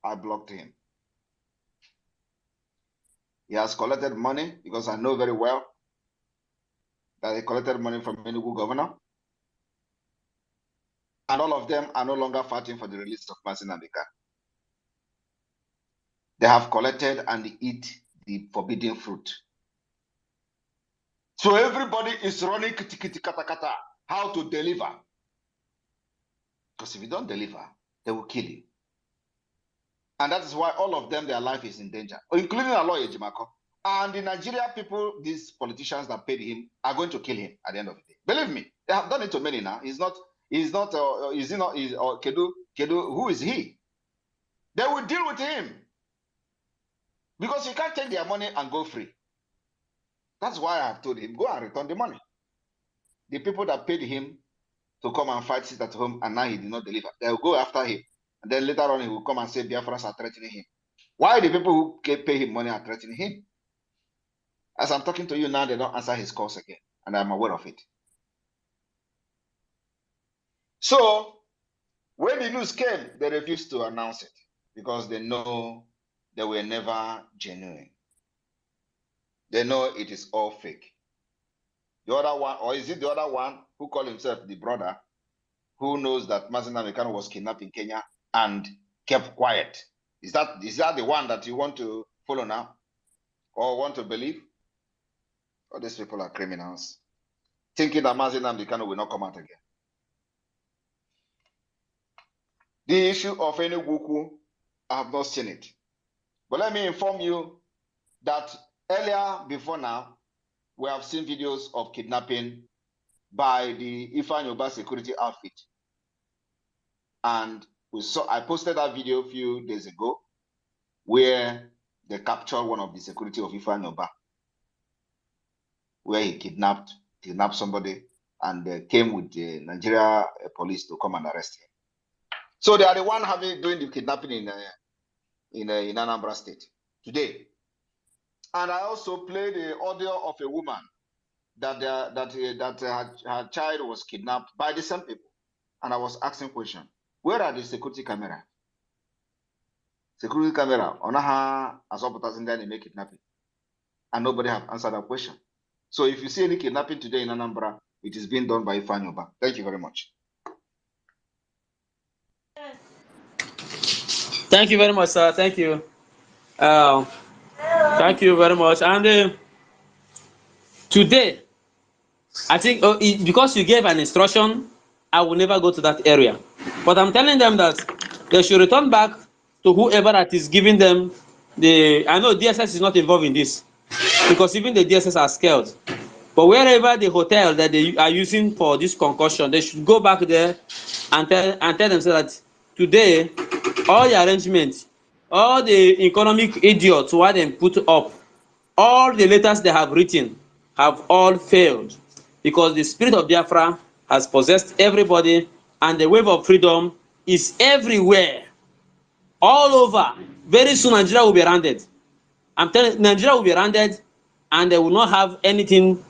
I blocked him. He has collected money, because I know very well that he collected money from Enugu governor. And all of them are no longer fighting for the release of Mazi Nnamdi Kanu. They have collected and they eat the forbidden fruit. So everybody is running kata how to deliver. Because if you don't deliver, they will kill you. And that is why all of them, their life is in danger, including Aloy Ejimako. And the Nigeria people, these politicians that paid him, are going to kill him at the end of the day. Believe me, they have done it to many now. Kedu, who is he? They will deal with him. Because you can't take their money and go free. That's why I have told him, go and return the money. The people that paid him to come and fight sit at home, and now he did not deliver, they will go after him. And then later on, he will come and say Biafrans are threatening him. Why the people who pay him money are threatening him? As I'm talking to you now, they don't answer his calls again. and I'm aware of it. So when the news came, they refused to announce it because they know they were never genuine. They know it is all fake. The other one, or is it the other one who called himself the brother, who knows that Mazen Namekano was kidnapped in Kenya and kept quiet? Is that the one that you want to follow now or want to believe? All these people are criminals, thinking that Mazen Namekano will not come out again. The issue of any Wuku, I have not seen it. But let me inform you that earlier, before now, we have seen videos of kidnapping by the Ifeanyi security outfit. And I posted that video a few days ago where they captured one of the security of Ifeanyi, where he kidnapped somebody and came with the Nigeria police to come and arrest him. So they are the one doing the kidnapping in Anambra State today. And I also played the audio of a woman that her child was kidnapped by the same people. And I was asking question, where are the security camera? Security camera, onaha asopotas in there they make kidnapping. And nobody have answered that question. So if you see any kidnapping today in Anambra, it is being done by Ifeanyi. Thank you very much. Thank you very much, sir. Thank you. Thank you very much. And today, I think because you gave an instruction, I will never go to that area. But I'm telling them that they should return back to whoever that is giving them the. I know DSS is not involved in this because even the DSS are scared. But wherever the hotel that they are using for this concussion, they should go back there and tell themselves that today, all the arrangements, all the economic idiots who had them put up, all the letters they have written have all failed because the spirit of Biafra has possessed everybody and the wave of freedom is everywhere, all over. Very soon Nigeria will be rounded. I'm telling you, Nigeria will be rounded and they will not have anything.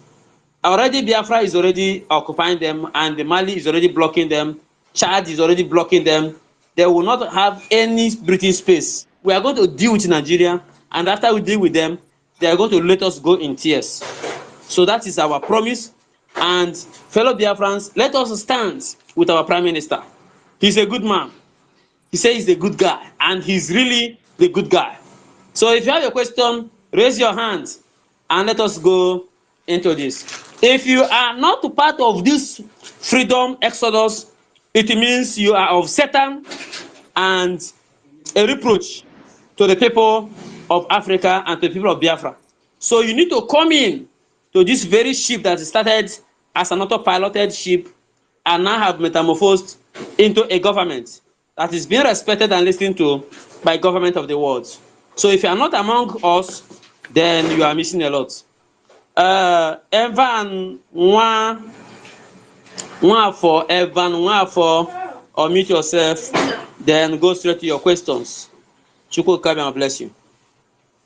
Already Biafra is already occupying them and the Mali is already blocking them. Chad is already blocking them. They will not have any breathing space. We are going to deal with Nigeria, and after we deal with them, they are going to let us go in tears. So that is our promise. And fellow Biafrans, let us stand with our Prime Minister. He's a good man. He says he's a good guy, and he's really the good guy. So if you have a question, raise your hand, and let us go into this. If you are not part of this freedom exodus, it means you are of Satan and a reproach to the people of Africa and to the people of Biafra. So you need to come in to this very ship that started as an autopiloted ship and now have metamorphosed into a government that is being respected and listened to by government of the world. So if you are not among us, then you are missing a lot. Evan Nwafo, unmute yourself, then go straight to your questions. Chukwu come and bless you.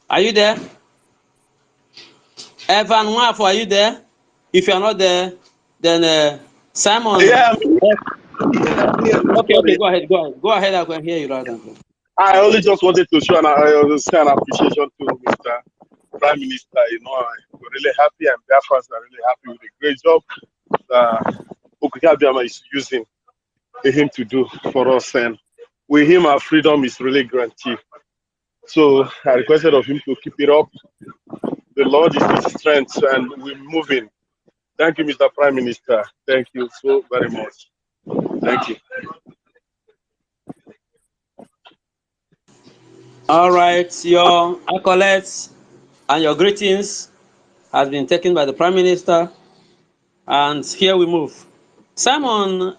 Are you there? Evan Nwafo, are you there? If you are not there, then Simon. Yeah. Okay, go ahead. Go ahead, I can hear you right now. I only just wanted to show an appreciation to Mr. Prime Minister. You know, I'm really happy, and Biafrans are really happy with the great job that Okukabiyama is using him to do for us. And with him, our freedom is really guaranteed. So I requested of him to keep it up. The Lord is his strength, and we're moving. Thank you, Mr. Prime Minister. Thank you so very much. Thank you. All right, your accolades and your greetings has been taken by the Prime Minister, and here we move. Simon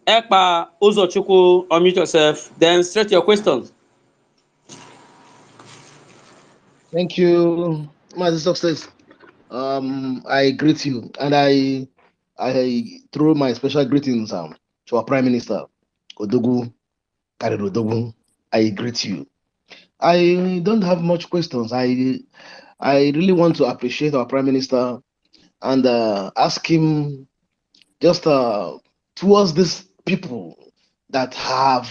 Ekpa Uzochukwu, unmute yourself, then straight to your questions. Thank you, Master Success. I greet you, and I throw my special greetings to our Prime Minister, Odogu Karero Odogu. I greet you. I don't have much questions. I really want to appreciate our Prime Minister and ask him just towards these people that have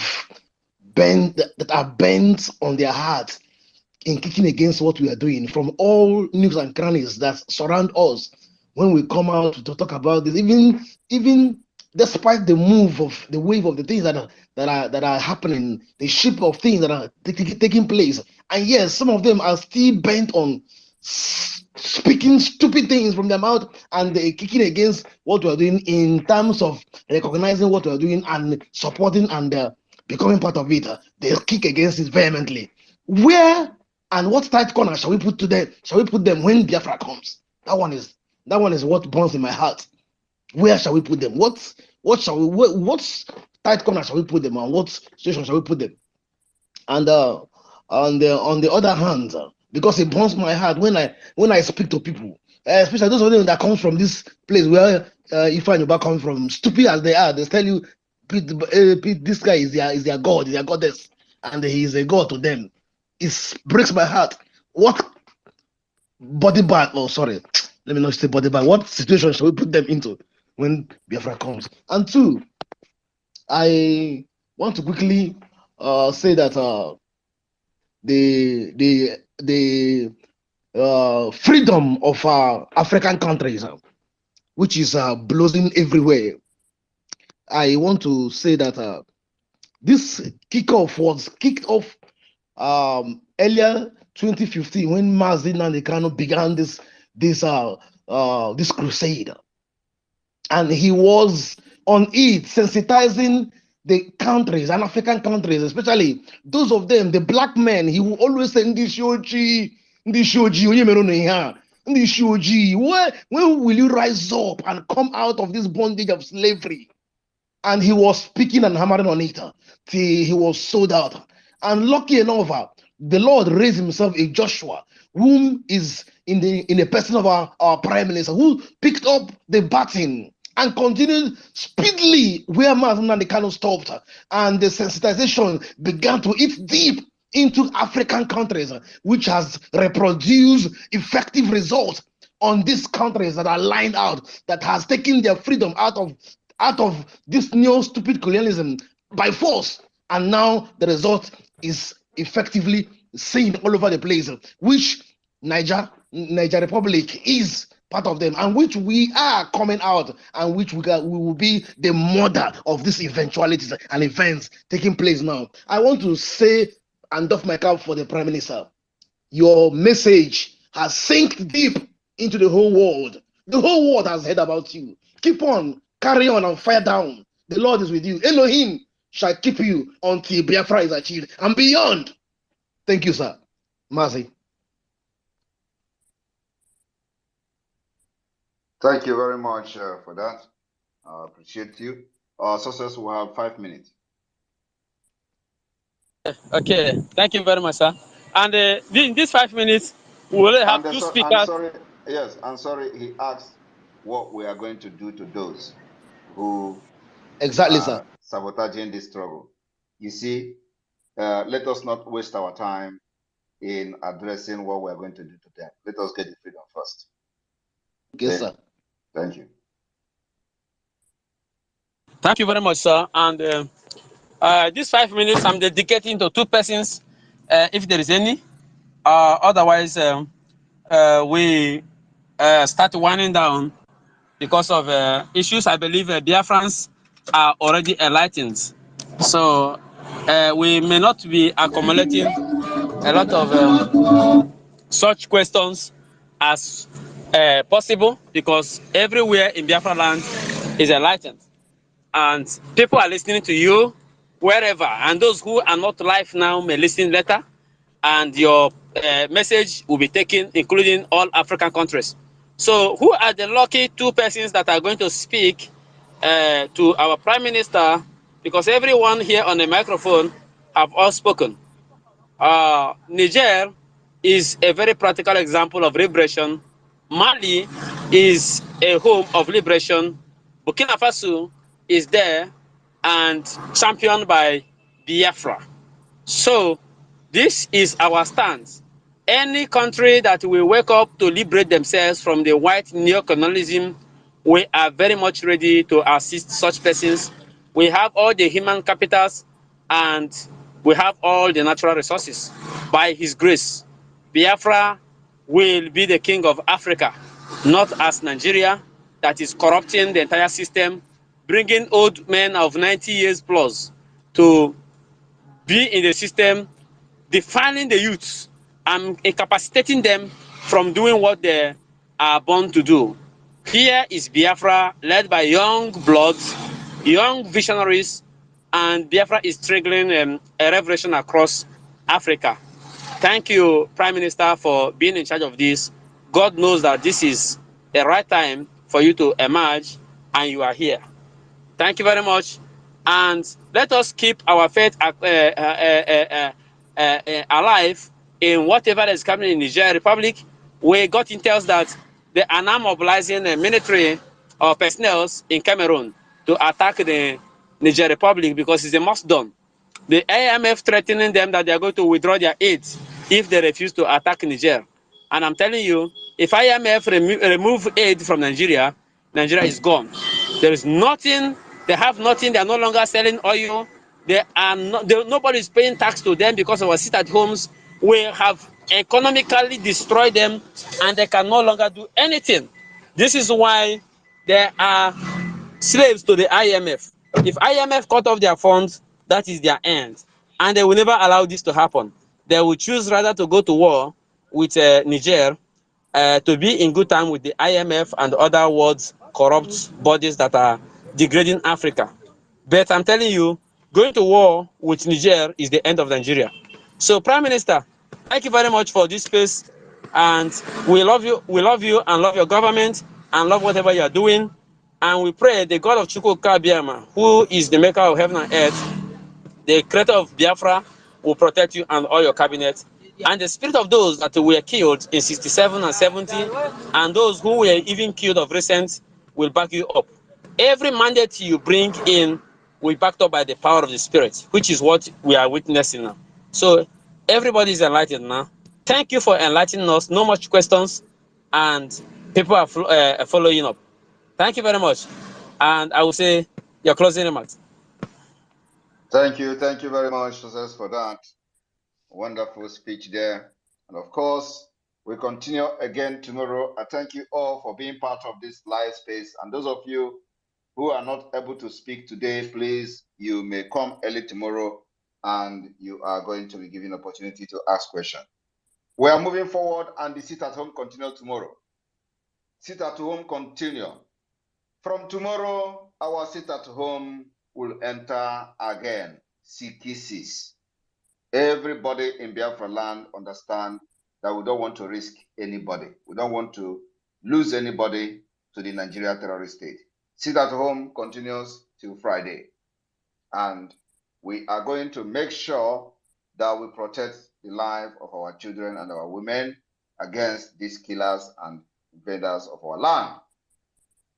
that are bent on their hearts in kicking against what we are doing, from all nooks and crannies that surround us when we come out to talk about this, even despite the wave of the things that are happening, the shape of things that are taking place. And yes, some of them are still bent on speaking stupid things from their mouth, and they kicking against what we are doing in terms of recognizing what we are doing and supporting and becoming part of it. They kick against it vehemently. Where and what tight corner shall we put to them? Shall we put them when Biafra comes? That one is what burns in my heart. Where shall we put them? What tight corner shall we put them on? What situation shall we put them? And on the other hand, because it burns my heart when I speak to people, especially those of them that come from this place where Ifa Yoruba come from, stupid as they are, they tell you, Pete, this guy is their god, is their goddess, and he is a god to them. It breaks my heart. What body bag? Oh, sorry. Let me not say body bag. What situation shall we put them into when Biafra comes? And two, I want to quickly say that the freedom of African countries, which is blossoming everywhere. I want to say that this kickoff was kicked off earlier 2015 when Mazin and Kano began this crusade, and he was on it sensitizing the countries and African countries, especially those of them, the black men. He will always say, when will you rise up and come out of this bondage of slavery? And he was speaking and hammering on it till he was sold out. And lucky enough, the Lord raised himself a Joshua, whom is in the person of our Prime Minister, who picked up the baton and continued speedily where Mazin and the Kano stopped. And the sensitization began to eat deep into African countries, which has reproduced effective results on these countries that are lined out, that has taken their freedom out of this new stupid colonialism by force. And now the result is effectively seen all over the place, which Niger Republic is part of them, and which we are coming out, and which we will be the mother of these eventualities and events taking place now. I want to say and doff my cap for the Prime Minister. Your message has sunk deep into the whole world. The whole world has heard about you. Keep on, carry on, and fire down. The Lord is with you. Elohim shall keep you until Biafra is achieved and beyond. Thank you, sir. Mazi. Thank you very much for that. I appreciate you. Success will have 5 minutes. Okay, thank you very much, sir. And in these 5 minutes, we will have two speakers. I'm sorry, he asked what we are going to do to those who exactly, are sir, sabotaging this struggle. You see, let us not waste our time in addressing what we're going to do to them. Let us get the freedom first. Yes, sir. Thank you. Thank you very much, sir. And these 5 minutes, I'm dedicating to two persons, if there is any. Otherwise, we start winding down because of issues. I believe Biafrans are already enlightened. So we may not be accumulating a lot of such questions as possible, because everywhere in Biafra land is enlightened. And people are listening to you wherever. And those who are not live now may listen later. And your message will be taken, including all African countries. So who are the lucky two persons that are going to speak to our Prime Minister? Because everyone here on the microphone have all spoken. Niger is a very practical example of liberation. Mali is a home of liberation. Burkina Faso is there and championed by Biafra. So this is our stance. Any country that will wake up to liberate themselves from the white neo-colonialism, we are very much ready to assist such persons. We have all the human capitals and we have all the natural resources. By His grace, Biafra will be the king of Africa, not as Nigeria that is corrupting the entire system, bringing old men of 90 years plus to be in the system, defiling the youths and incapacitating them from doing what they are born to do. Here is Biafra, led by young bloods, young visionaries, and Biafra is triggering a revolution across Africa. Thank you, Prime Minister, for being in charge of this. God knows that this is the right time for you to emerge, and you are here. Thank you very much. And let us keep our faith alive in whatever is coming in Niger Republic. We got intel that they are now mobilizing military or personnel in Cameroon to attack the Niger Republic because it's a must done. The IMF threatening them that they are going to withdraw their aid if they refuse to attack Niger. And I'm telling you, if IMF remove aid from Nigeria, Nigeria is gone. There is nothing, they have nothing, they are no longer selling oil. They are not, nobody is paying tax to them because of our sit-at-homes. We have economically destroyed them and they can no longer do anything. This is why they are slaves to the IMF. If IMF cut off their funds, that is their end. And they will never allow this to happen. They will choose rather to go to war with Niger to be in good time with the IMF and other world's corrupt bodies that are degrading Africa. But I'm telling you, going to war with Niger is the end of Nigeria. So, Prime Minister, thank you very much for this space. And we love you and love your government and love whatever you are doing. And we pray the God of Chukwuka Biama, who is the maker of heaven and earth, the creator of Biafra, will protect you and all your cabinet. And the spirit of those that were killed in 67 and 70, and those who were even killed of recent, will back you up. Every mandate you bring in will be backed up by the power of the Spirit, which is what we are witnessing now. So everybody is enlightened now. Thank you for enlightening us. No much questions, and people are following up. Thank you very much. And I will say your closing remarks. Thank you very much, Success, for that wonderful speech there. And of course, we continue again tomorrow. I thank you all for being part of this live space. And those of you who are not able to speak today, please, you may come early tomorrow and you are going to be given opportunity to ask questions. We are moving forward and the sit at home continues tomorrow. Sit at home continue. From tomorrow, our sit at home will enter again, CKCs. Everybody in Biafra land understand that we don't want to risk anybody. We don't want to lose anybody to the Nigeria terrorist state. Sit at home continues till Friday. And we are going to make sure that we protect the life of our children and our women against these killers and invaders of our land.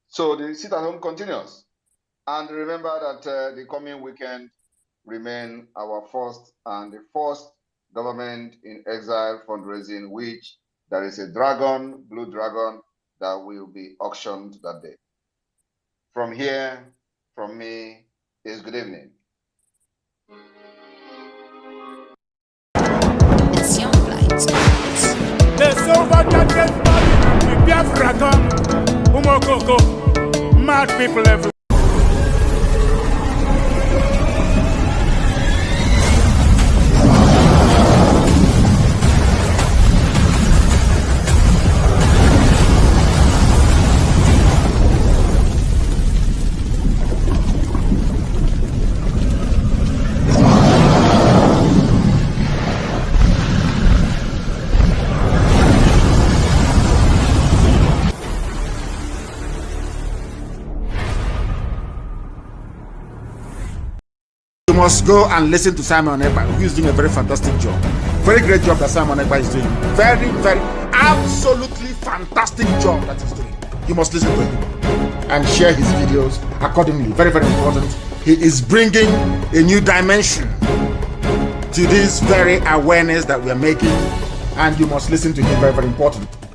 So the sit at home continues. And remember that the coming weekend remain our first and the first government in exile fundraising, which there is a dragon, blue dragon, that will be auctioned that day. From here, from me, is good evening. Mad people everywhere. Must go and listen to Simon Ekpa, who is doing a very fantastic job. Very great job that Simon Ekpa is doing. Very, very, absolutely fantastic job that he's doing. You must listen to him and share his videos accordingly. Very, very important. He is bringing a new dimension to this very awareness that we are making and you must listen to him. Very, very important.